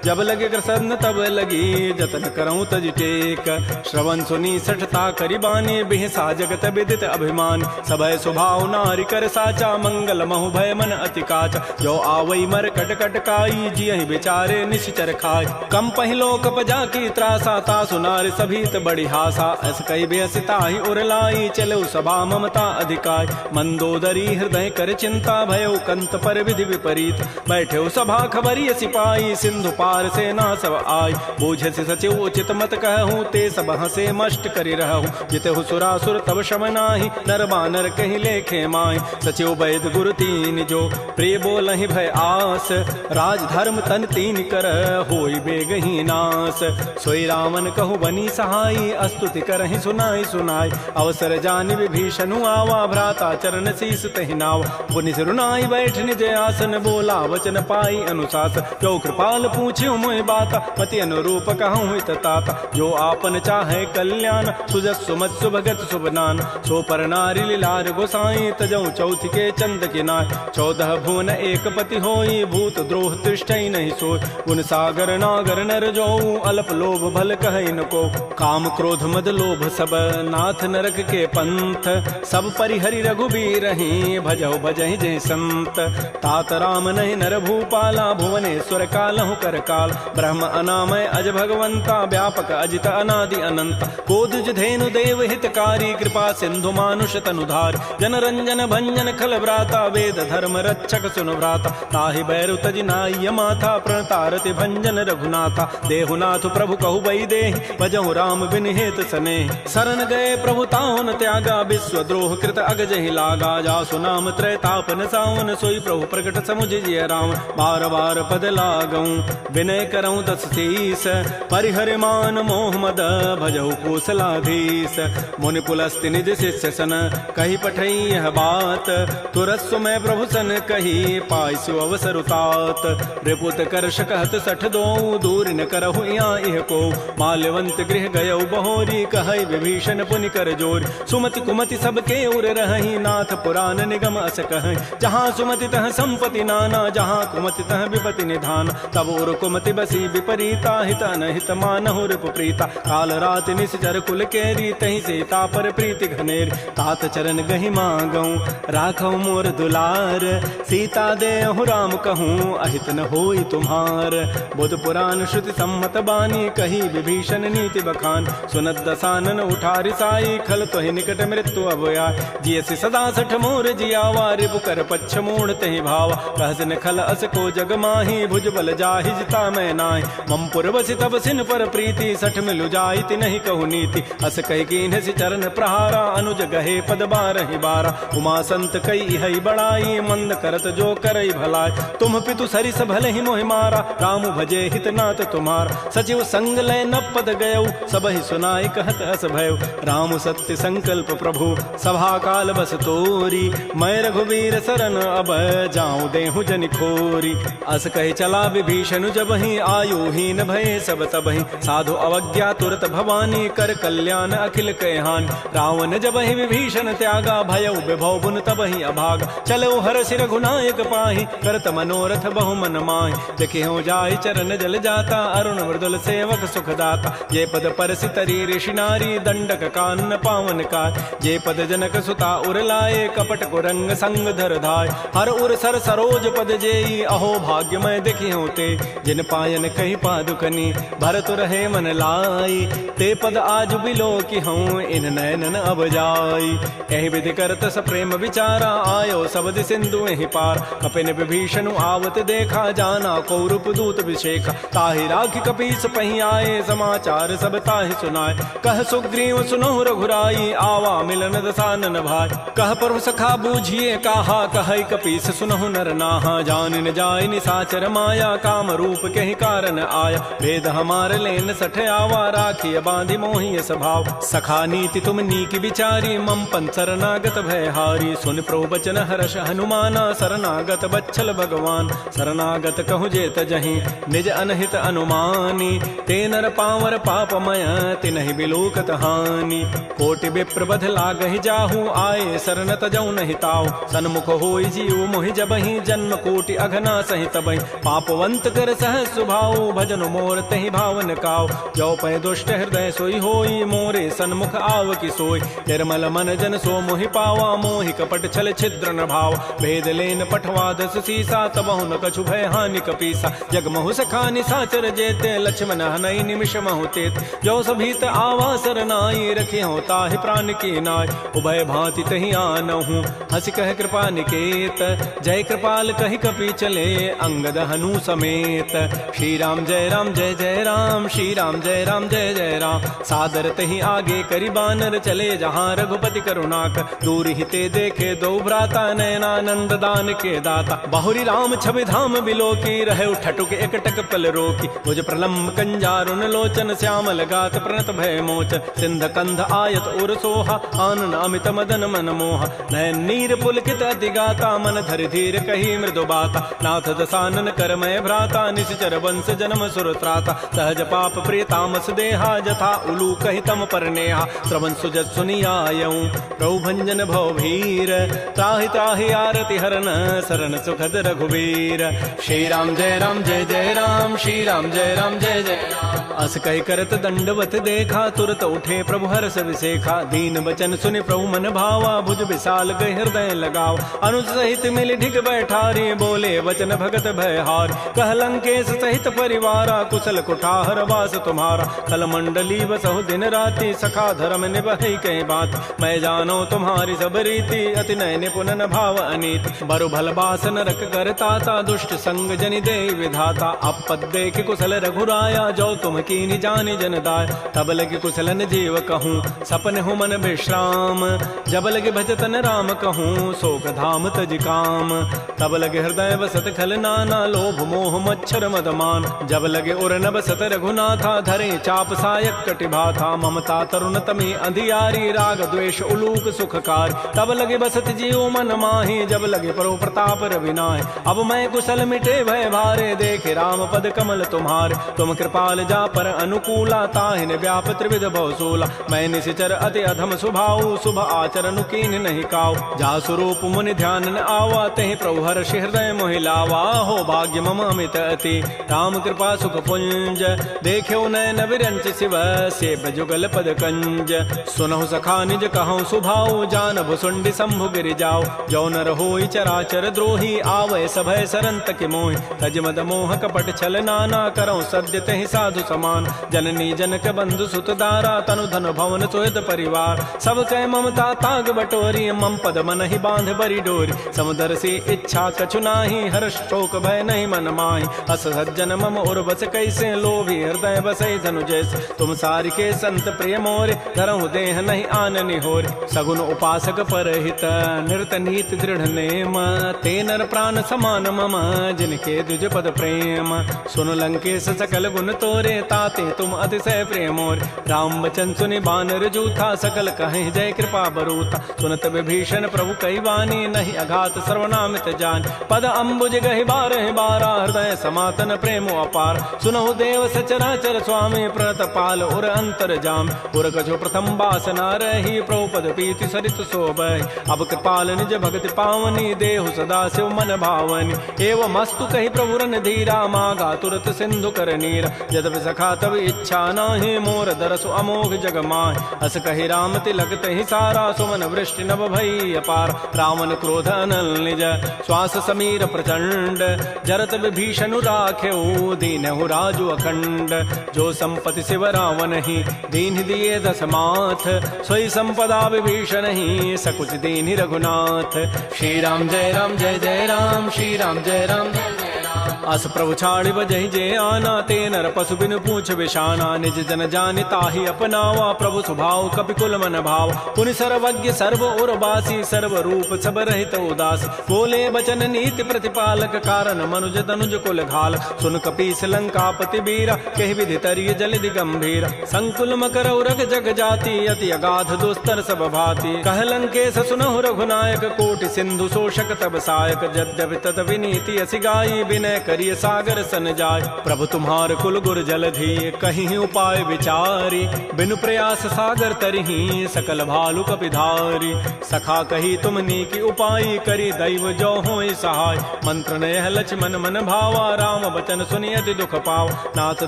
जब लगे कृष्ण तब लगी, जतन करऊं तज टेक। श्रवण सुनी सठता करिबानी, बिहसा जगत विदित अभिमान। सभय स्वभाव नारी कर साचा, मंगल महु भय मन अति काचा। जो आवई मर कट कट काई, जियहि बिचारे निश्चर खाय। कम पहिलो कपजा की त्रासा, तासु नारी सभीत बड़ी हासा। अस कई बेसिता ही उरलाई, चलो सभा ममता अधिकाय। मंदोदरी हृदय कर चिंता, भयो कंत पर विधि विपरीत। बैठे सभा खबरी सिपाही, सिंधु पार से ना सब आय। बूझ से सचिव उचित मत कहूँ, ते सब हसे मष्ट करि रहूँ। जितहु सुरासुर तब शम नाही, नर बानर कहीं लेखे माय। सचिव वैद गुरु तीन जो, प्रिय बोलहि भय आस। राज धर्म तन तीन कर, होई बेगहि नास। सोई रावण कहु बनी सहाई, स्तुति करहि सुनाई सुनाई। अवसर जानि विभीषणु आवा, भ्राता चरण शीस तहि नावा। पुनि सिरुनाई बैठ निज आसन, बोला वचन पाई अनुशासन। जो कृपाल पूछ्यो मोहि बाता, पति अनुरूप कहूँ हित ताता। जो आपन चाहे कल्याण, सुजस सुमत सुभगत शुभनान। सो पर नारी लीलार गोसाई, तजऊ चौथ के चंद के नाय। 14 भुवन एक पति होई, भूत द्रोह तृष्टि नहीं सोई। गुण सागर नागर नर जोऊ, अल्प लोभ भल कहै न को। काम क्रोध मद लोभ सब, नाथ नरक के पंथ। सब परिहरि रघुबीर ही, भजौ भजहि जय संत। तात राम नहीं नर भूपाला, भुवनेश्वर कालहु कर काल। ब्रह्म अनामय अज भगवंता, व्यापक अजित अनादि अनंत। कोदुज धेनु देव हितकारी, कृपा सिंधु मानुष तनुधार। जन रंजन भंजन खल व्राता, वेद धर्म रक्षक सुन भ्राता। ताहि बैरु तजि नाय माथा, प्रणतारति भंजन रघुनाथा। देहुनाथ प्रभु कहु बई देहि, भजहु राम बिन हेत सने। शरण गए प्रभु ताहुन त्यागा, विश्व द्रोह कृत अगजहि लागा। जासु नाम त्रैतापन सावन, सोई प्रभु प्रकट समुझिय राम। बार बार पद लागऊं, विनय करऊं दस शीस। परिहर मान मोह मद, भजहु कौशलाधीश। मुनि पुलस्ति निज शिष्य सन, कही पठई यह बात। तुरस्व में प्रभु सन कही, पाइसु अवसर उतात। रिपुत करश कहत सठ दोऊ, दूर न करहु यहाँ इह को। माल्यवंत गृह गयौ बहोरी, कहै विभीषण पुनि कर जोर। सुमति कुमति सबके उर रहहि, नाथ पुराण निगम अस कहै। जहाँ सुमति तह संपत्ति नाना, जहाँ कुमति तह विपति निधान। तब उर कुमति बसी विपरीता, हित अनहित मानहु रिपु प्रीता। काल रात निश्चर कुल केरी, तहि सीता पर प्रीति घनेर। तात चरण गहि मांगऊं, राखऊ मोर दुलार। सीता देहु राम कहूँ, अहित न होई तुम्हार। बुध पुराण श्रुति सम्मत बानी, कही विभीषण नीति बखान। सुनत दसानन उठारि साई, खल तोहि निकट मृत्यु अब आय। जियसि सदा सठ मोर जियावा, रिपु कर पच्छ मूढ़ तहि भावा। कहसिन खल अस को जग माही, भुज बल जाहि जिता मैं नाहि। मम पुर बसि तब सिन पर प्रीति, सठ मिलु जाइति नहीं कहु नीति। अस कहि कीन्हसि चरण प्रहारा, अनुज गहे पद बारहि बारा। उमा संत कई हई बड़ाई, मंद करत जो करई भलाई। तुम पितु सरिस भले ही मोहि मारा, राम भजे हित नाथ तुम्हार। सचिव संग लय न पद गयौ, सबहि सुनाई कहत अस भयउ। राम सत्य संकल्प प्रभु, सभा काल बस तोरी। मैं रघुवीर शरण अब, जाऊं देहु जनि खोरी। अस कहि चला विभीषण जबहि, आयुहीन भये सब तबहि। साधु अवज्ञा तुरत भवानी, कर कल्याण अखिल कहान। रावण जबहि विभीषण त्यागा, भयउ विभव बुन तबहि अभागा। चलो हरषि रघुनायक पाहि, करत मनोरथ बहु मन माहि। देखियो जाहि चरण जल जाता, अरुण मृदुल सेवक सुखदाता। जे पद परसि तरी ऋषि नारी, दंडक कानन पावन काय। जे पद जनक सुता उर लाए, कपट कुरंग संग धर धाय। हर उर सर सरोज पद जेई, अहो भाग्य मैं देखियो ते। जिन पायन कही पादुकनी, भरत रहे मन लाई। ते पद आज बिलो की हूँ, इन नैनन अब जाई। आई। एहि विधि करत स प्रेम विचारा, आयो सबद सिंधु एहि पार। कपिन विभीषण आवत देखा, जाना को रूप दूत विशेखा। ताहि राखी कपीस पही आए, समाचार सब ताहि सुनाए। कह सुग्रीव सुनहु रघुराई, आवा मिलन दसानन भाई। कह प्रभु सखा बूझिए कहा, कह कपीस सुनहु नर नाहा। जान न जाय निसाचर माया, काम रूप के ही कारण आया। भेद हमार लेन सठ आवा, राखिय बांधि मोहि स्वभाव। सखा नीति तुम नीक विचारी, मम पन शरणागत भयहारी। सुन प्रभु बचन हर्ष हनुमाना, शरणागत बच्छल भगवान। शरणागत कहु जेत जहीं, निज अनहित अनुमानी। ते नर पावर पापमय, तिनहि बिलोकत हानि। कोटि विप्र बध लागहि जाहु, आए शरण तजौ नहि ताऊ। सन्मुख होई जीव मोहि जबहि, जन्म कोटि अघना सहि तबहि। पापवंत कर सहज सुभाऊ, भजन मोर तहि भावन काऊ। जो पै दुष्ट हृदय सोई होई, मोरे सन्मुख आव की सोई। निर्मल मन जन सो मोहि पावा, मोहि कपट छल छिद्र न भाव। भेद लेन पठवा दस सीसा, तबहु न कछु भय हानि कपीसा। जग महु सखा निसाचर जेते, लक्ष्मण हनई निमिष महु तेत। जो सभीत आवा सरनाई, रखी हो ताहि प्राण की नाय। उभय भांति तहि आनहु, हंस कह कृपा निकेत। जय कृपाल कहि कपि चले, अंगद हनु समेत। श्री राम जय राम जय जय राम, श्री राम जय राम जय जय राम। सादर तहि आगे करि बानर, चले जहाँ रघुपति करुणाकर। दूर हिते देखे दो भ्राता, नयनानंद दान के दाता। बहुरी राम छवि धाम बिलोकी, रहे ठटुक एकटक पल रोकी। भुज प्रलम्ब कंजारुन लोचन, श्यामल गात प्रणत भय मोचन। सिंध कंध आयत उर सोहा, आनन अमित मदन मन मोहा। नयन नीर पुलकित अति गाता, मन धरि धीर कही मृदु बाता। नाथ दसानन करमय भ्राता, निश्चर वंश जन्म सुर त्राता। सहज पाप प्रिय तामस देहा, जथा उलू कहि तम पर नेहा। श्रवण सुजत सुनियायऊं, प्रभु भंजन भव भीर। त्राहि त्राहि आरति हरन, शरण सुखद रघुवीर। श्री राम जय राम जय जय राम, श्री राम जय राम जय जय राम। अस कहि करत दंडवत देखा, तुरत उठे प्रभु हर्ष विसेखा। दीन बचन सुनि प्रभु मन भावा, भुज विशाल गहि हृदय लगाव। अनुज सहित मिल ढिग बैठारी, बोले वचन भगत भयहार। कह लंकेश सहित परिवारा, कुशल कुठार वास तुम्हारा। कल मंडली बसहु दिन राति, सखा धर्म निभहि कहीं बात। मैं जानो तुम्हारी सब रीति, अति नय निपुण न भाव अनीति। बरु भल बास नरक करताता, दुष्ट संग जनि दे विधाता। अपद देख कुशल रघुराया, जो तुम कीनि जानि जन दाय। तब लगे कुशलन जीव कहूँ, सपन हो मन विश्राम। जब लगे भजतन राम कहूँ, शोक धाम तज काम। तब लगे हृदय बसत खल नाना, लोभ मोह मच्छर मदमान। जब लगे उर न बसत रघुनाथा, धरे चाप सायक कटिभाथा। ममता तरुण तमी अंधियारी, राग द्वेष उलूक सुखकारी। तब लगे बसत जीव मन माही, जब लगे परो प्रताप रविनाय। अब मैं कुशल मिटे भय भारे, देखे राम पद कमल तुम्हारे। तुम कृपाल जा पर अनुकूला, ताहिन व्याप त्रिविध भव सूला। मैं निशिचर अति अधम स्वभाव, शुभ आचरण कीन नहीं काऊ। जा स्वरूप मुनि ध्यान न आवा, तहि प्रभु हर्ष हृदय मोहि लावा। हो भाग्य मम अमित अति, राम कृपा सुख पुंज। देख्यो नयन विरंच शिव, सेव जुगल पद कंज। सुनहु सखा निज कहूँ सुभाऊ, जान भुसुंडि शंभु गिरि जाऊ। जो नर होई चराचर द्रोही, आवै सभय सरन तकि मोहि। तज मद मोह कपट छल नाना, करऊँ सद्य तहि साधु समान। जननी जनक बंधु सुत दारा, तनु धन भवन सुहृद परिवार। सब कह ममता ताग बटोरी, मम पद मन ही बांध बरी डोरी। समुदर से इच्छा कछु नाही, हर्ष शोक भय नहीं मन माही। अस सज्जन मम उर बस कैसे, लोभी हृदय बसै धनु जैसे। तुम सारि के संत प्रिय मोरे, धरहु देह नहीं आननि होरे। सगुन उपासक परहित, निरत नीति दृढ़ नेम। ते नर प्राण समान मम, जिनके द्विज पद प्रेम। सुन लंकेश सकल गुण तोरे, ताते तुम अतिशय प्रिय मोरे। राम वचन सुनि बानर जूथा, सकल कहीं जय कृपा बरूथा। सुनत विभीषण प्रभु कई वाणी, नहीं अघात सर्वनामित जान। पद अम्बुज गहि बारहि बारा, हृदय समातन प्रेम अपार। सुनहु देव सचराचर स्वामी, प्रणत पाल उर अंतर जाम। उर कछो प्रथम बासना रही, प्रभु पद पीति सरित शोभहि। अब कृपाल निज भगति पावनी, देहु सदा शिव मन भावनी। एवं मस्तु कहि प्रभु रन धीरा, मागा तुरत सिंधु कर नीरा। यद्यपि सखा तब इच्छा नाही, मोर दरसु अमोघ जग माहि। अस कहि राम तिलक तहि सारा, सुमन वृष्टि नभ भई अपार। रावण क्रोध अनल निज, श्वास समीर प्रचंड। जरत विभीषणु राख्यऊ, दीनहु राजु अखंड। जो संपत्ति शिव रावण ही, दीन दिए दस माथ। सोई संपत्ति संपदा विभीषण ही सकुच दीन रघुनाथ। श्री राम जय राम जय जय राम, श्री राम जय राम जय जय राम। अस प्रभु छाड़ बजहि जे आना, ते नर पशु बिनु पूछ विशाना। निज जन जानि ताहि अपनावा, प्रभु स्वभाव कपिकुल मन भाव। पुनि सर्वज्ञ सर्व उर्वासी, सर्व रूप सब रहित उदासी। बोले बचन नीति प्रतिपालक, कारण मनुज तनुज कुल घाल। सुन कपीस लंकापति बीरा, कहि विधि तरिय जलधि गंभीर। संकुल मकर उरग जग जाति, अति अगाध दुस्तर सब भाति। कह लंकेश सुनहु रघुनायक, कोटि सिंधु शोषक तब सायक। यद्यपि तत विनीति असि गाई, विनय करिय सागर सन जाय। प्रभु तुम्हार कुल गुर जलधि, कहीं उपाय विचारी। बिनु प्रयास सागर तरही, सकल भालु कपिधारी। सखा कही तुम नीकी उपाय, करी दैव जो होय सहाय। मंत्र नयह लक्ष्मण मन भावा, राम बचन सुनियति दुख पाव। नाथ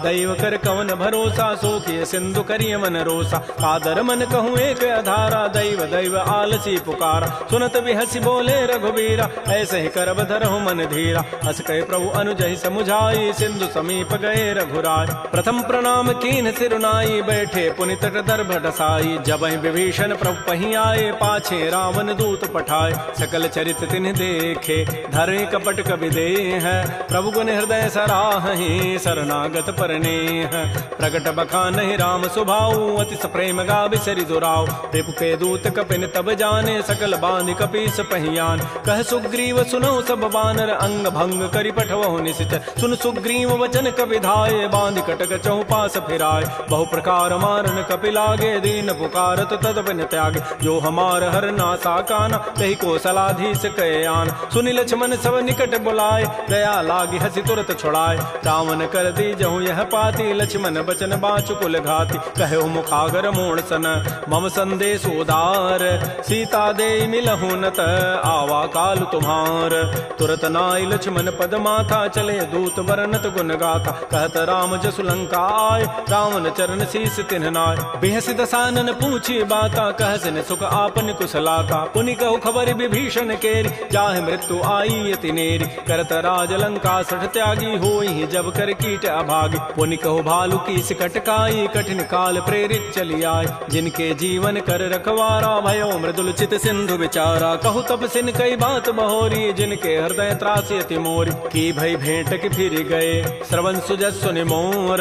दैव कर कवन भरोसा, सोखिय सिंधु करिय मन रोसा। कादर मन कहूँ एक अधारा, दैव दैव आलसी पुकारा। सुनत बिहसी बोले रघुबीरा, ऐसे ही करब धरहु मन धीरा। हस कहे प्रभु अनुजहि समुझाई, सिंधु समीप गए रघुराय। प्रथम प्रणाम कीन सिरुनाई, बैठे पुनि तट दर्भ डसाई। जबहि विभीषण प्रभु पहीं आए, पाछे रावण दूत पठाए। सकल चरित तिन्ह देखे, धरे कपट कवि देह। प्रभु गुण हृदय सराहि, शरणागत परनेह। प्रगट बखानहि राम सुभाऊ, अति प्रेम गावि सरि दुराऊ। रिपु के दूत कपिन तब जाने, सकल बांधि कपीस पहियान। कह सुग्रीव सुनौ सब बानर, अंग भंग करि पठवहु निश्चर। सुन सुग्रीव वचन कपि धाये, बांधि कटक चहु पास फिराय। बहु प्रकार मारन कपि लागे, दीन पुकारत तदपिन त्यागे। जो हमार हर नासा काना, तहि को सलाधीस कहे आन। सुनि लक्ष्मण सब निकट बुलाए, दया लागी हसी तुरत छुड़ाए। रावण कर दी जहु यह पाती, लक्ष्मण बचन बाचु कुल घाती। कहो मुखागर मोण सन, मम संदेश उदार। सीता दे मिलहु नत, आवा काल तुम्हार। तुरत नाई लक्ष्मण पद माथा, चले दूत बरनत गुण गाथा। कहत राम जसु लंका आय, रावण चरण शीस तिन्ह नाय। बेहसी दसानन पूछी बाता, कहसिन सुख आपन कुशलाता। पुनि कहु खबर विभीषण केरी, जाहि मृत्यु आई अति नेरी। करत राज लंका सठ त्यागी, होई जब कर कीट अभागी। पुनि कहु भालु की सिकट काई, कठिन काल प्रेरित चली आय। जिनके जीवन कर रखवारा, भयो मृदुल चित सिंधु विचारा। कहु तब सिन कई बात बहोरी, जिनके हृदय त्रासी अति मोरी। की भई भेंट की फिर गए, श्रवण सुजस सुनि मोर।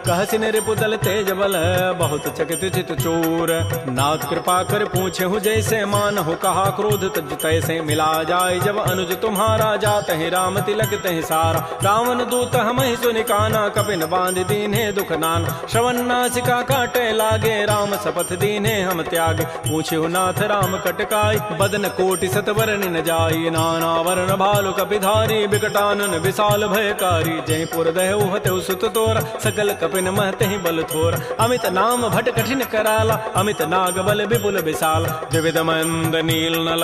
कहसिन रिपुदल तेज बल, बहुत चकित चित चोर। नाथ कृपा कर पूछे हूँ जैसे, मानहु कहा क्रोध तज तैसे। मिला जाय जब अनुज तुम्हारा, जात है राम तिलक तहि सारा। रावण दूत हमहि सुनि काना, कपिन बांध दीन्हे दुख नाना। श्रवण नासिका काटे लागे, राम शपथ दीन्हे हम त्यागे। पूछे नाथ राम कटकाई, बदन कोटि सत वरनि न जाई। नाना वर्ण भालु कपिधारी, विकटानन विशाल भयकारी। जयपुर दहु हतु सुत तोरा, सकल कपिन महते बल थोरा। अमित नाम भट कठिन कराला, अमित नाग बल विपुल विशाल। विविध मंद नील नल,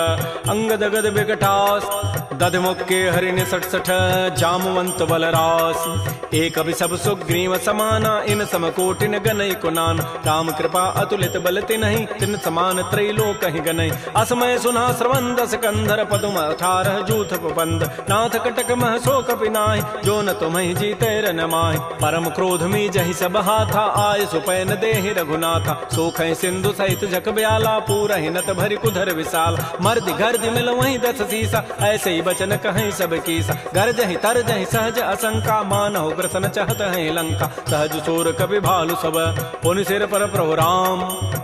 अंगद गद विकटास। दध मुक्के हरिण सठ सठ, जामवंत बलरास। एक अभि सब सुग्रीव समाना, इन सम कोटिन गनई कुनान। राम कृपा अतुलित बल तिन्हि, तिन समान त्रैलोक कहि गनई। असमय सुना श्रवण दस कंधर, पदुम 18 जूथ बंद। नाथ कटक मह सो कपि नाहि, जो न तुम्हि जीते रन माहि। परम क्रोध मी जहि सब हाथा, आय सुपैन देहि रघुनाथा। सोखै सिंधु सहित जग ब्याला, पूरहि नत भरि कुधर विशाल। मर्दि गर्दि मिल वहीं 10 सीसा, ऐसे ही बचन कहीं सब कीसा। गरजहि तरजहि सहज असंका, मानहु ग्रसन चहत है लंका। सहज सोर कपि भालु सब, पुनि सिर पर प्रभु राम।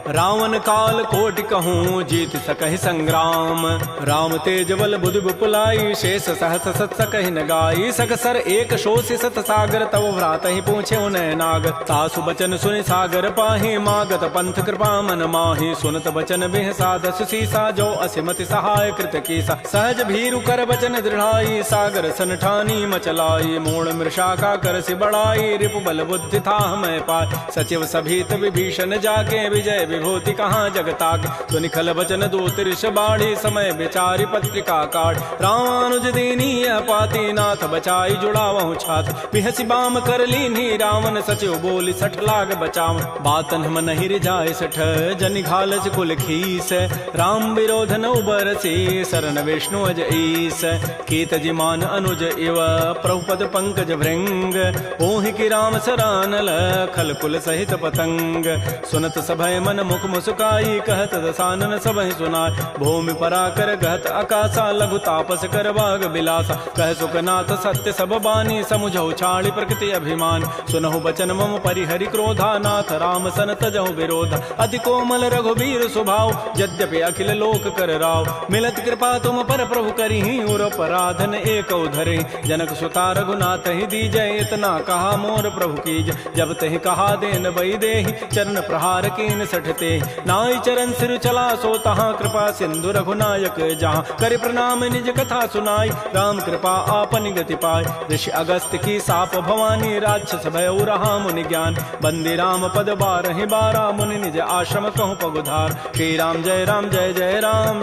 रावण काल कोटि कहूँ, जीत सकहि संग्राम। राम तेज बल बुद्धि विपुलाई, शेष सहस सत सकहि न गाई। सकसर एक शोषि सत सागर, तव भ्रात ही पूछे उन्हें नाग। तासु बचन सुनि सागर पाहि, मागत पंथ कृपा मन माहि। सुनत बचन बिह साधस सीसा, जो असिमति सहाय कृत कीसा। सहज भीरु कर बचन दृढ़ाई, सागर सन ठानी मचलाई। मूढ़ मृषा का कर सि बढ़ाई, रिपु बल बुद्धि था मैं पाय। सचिव सभीत विभीषण जाके, विजय विभूति कहाँ जगताके। सुनि खल बचन दूत ऋष बाढ़ी, समय विचारि पत्रिका काढ़। रामानुज दीनी यह पाती, नाथ बचाई जुड़ावहु छाती। बिहसी बाम कर लीन्ही रावण, सचिव बोली 60 लाग बचाव। बातन हम नहीं रिजाय 60, जनि घालस कुल खीस। राम विरोध न उबरसी, शरण विष्णु अज ईस। ईस कीत जिमान अनुज इव प्रभुपद पंकज भृंग ओहि की राम सरानल खल कुल सहित पतंग सुनत सभय मन मुख मुस्काई कहत दसानन सबहि सुनाय भूमि पराकर गहत आकाशा लघु तापस कर बाग बिलासा कह सुखनाथ सत्य सब बानी समुझौ छाड़ी प्रकृति अभिमान सुनहु बचन मम परिहरि क्रोधा नाथ राम सन तजहु विरोध अति कोमल रघुबीर स्वभाव यद्यपि अखिल लोक कर राव मिलत कृपा तुम पर प्रभु करिहि उर पराधन एक धरे जनक सुता रघुनाथ ही दीजय इतना कहा मोर प्रभु कीज जब तहि कहा देन बई देहि चरण प्रहार कीन सठते नाई चरण सिर चला सो तहाँ कृपा सिंधु रघुनायक जहाँ कर प्रणाम निज कथा सुनाई राम कृपा आपन गति पाय ऋषि अगस्त की साप भवानी राक्षस भय रहा मुनि ज्ञान बंदी राम पद बारहि बारा मुनि निज आश्रम कहूँ पगुधार श्री राम जय राम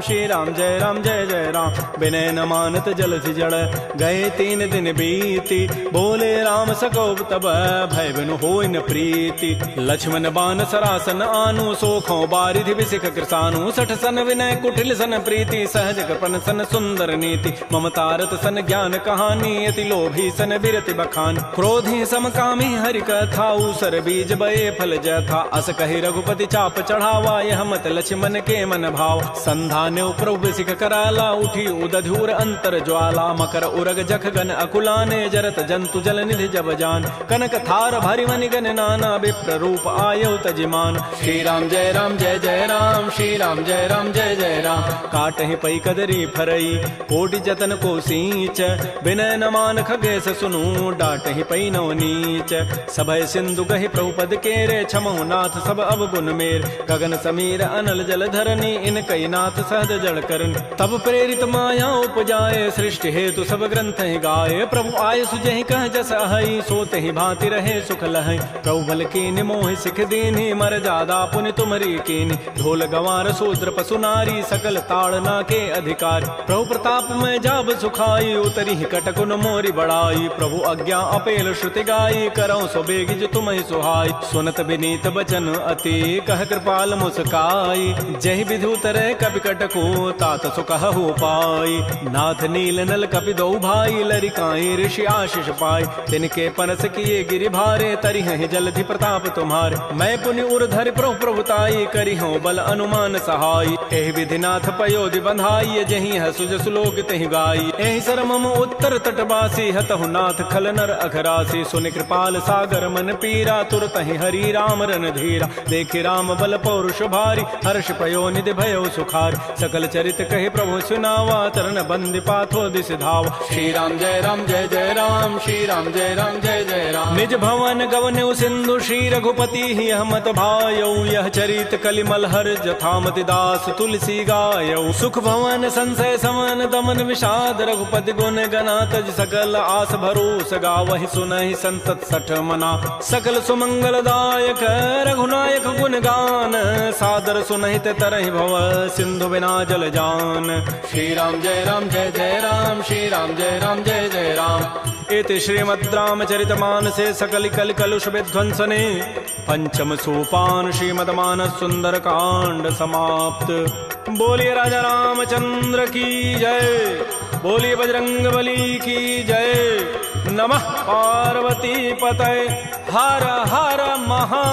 श्री राम जय जय राम विनय न मानत जलधि जड़ गए 3 दिन बीती बोले राम सकोब तब भय बिनु होय न प्रीति लक्ष्मण बान सरासन आनु सोखों बारिधि विसिख कृसानु सठ सन विनय कुटिल सन प्रीति सहज कृपन सन सुंदर नीति ममतारत सन ज्ञान कहानी अति लोभी सन बिरति बखान क्रोधी समकामी हरि कथा उसर बीज बये फल जथा अस कहि रघुपति चाप चढ़ावा यह मत लक्ष्मण के मन भाव संधान्य प्रभु सिख कराला उठी उदधूर अंतर ज्वाला मकर उरग जख गन अकुलाने जरत जंतु जल निधि जब जान कनक थार भरि मनि गन नाना विप्र रूप आयो तजिमान श्री राम जय राम श्री राम जय जय राम काटहि पई कदरी फरई कोटि जतन को सींच विनय न मान खगेश सुनु डाटहि पई नव नीच सभय सिंधु गहि प्रभुपद केरे छमहु नाथ सब अवगुण मेर गगन समीर अनल जल धरनी इन कई नाथ सहज जड़ करन तब प्रेरित माया उपजाए सृष्टि हेतु सब ग्रंथ ही गाये प्रभु आय सुजहि कह जस अहै सोते ही भांति रहे सुख लहै प्रभु बल कीनि मोहि सिख दीन्हि मर जादा पुनि तुमरी कीनि ढोल गंवार शूद्र पशु नारी सकल ताड़ना के अधिकार प्रभु प्रताप में जाब सुखाई उतरी कटकुन मोरी बड़ाई प्रभु आज्ञा अपेल श्रुति गाई करौ सो बेगिज तुम्हि सुहाई सुनत विनीत बचन अति कह कृपाल मुस्काई जहि विधु तरह कपि कटको तात सुकहु पाई नाथ नील नल कपि दो भाई लरिकाई ऋषि आशीष पाई तिनके परस किए गिरि भारे तरिहि जलधि प्रताप तुम्हारे मैं पुनि उर्धरि प्रभुताई करिहु बल अनुमान सहाय एहि विधिनाथ पयोधि बंधाई जहि हसुज सुलोक तहि गाई एहि सर मम उत्तर तटवासी हतहु नाथ खल नर अघरासी सुनि कृपाल सागर मन पीरा तुरत ही हरि राम रन धीरा देखि राम बल पौरुष भारी हर्ष पयो निधि भयो सुखार सकल चरित कहि प्रभु सुनावा तरन बंदी पाथो दिस धाव श्री राम जय राम श्री राम जय जय राम निज भवन गवन्यु सिंधु श्री रघुपति ही हमत भायौ यह चरित कलिमल हर जथामति दास तुलसी गायौ सुख भवन संशय समन दमन विषाद रघुपति गुण गना तज सकल आस भरोस गावहि सुनहि संतत सठ मना सकल सुमंगल दायक रघुनायक गुण गान सादर सुनहित तरहि भव सिंधु बिना जल जान श्री राम जय राम श्री राम जय जय राम इति श्रीमद् रामचरितमानसे सकल कल कलुष विध्वंसने पंचम सोपान श्रीमद् मानस सुंदर कांड समाप्त। बोलिए राजा रामचंद्र की जय, बोलिए बजरंग बली की जय। नमः पार्वती पतये हर हर महा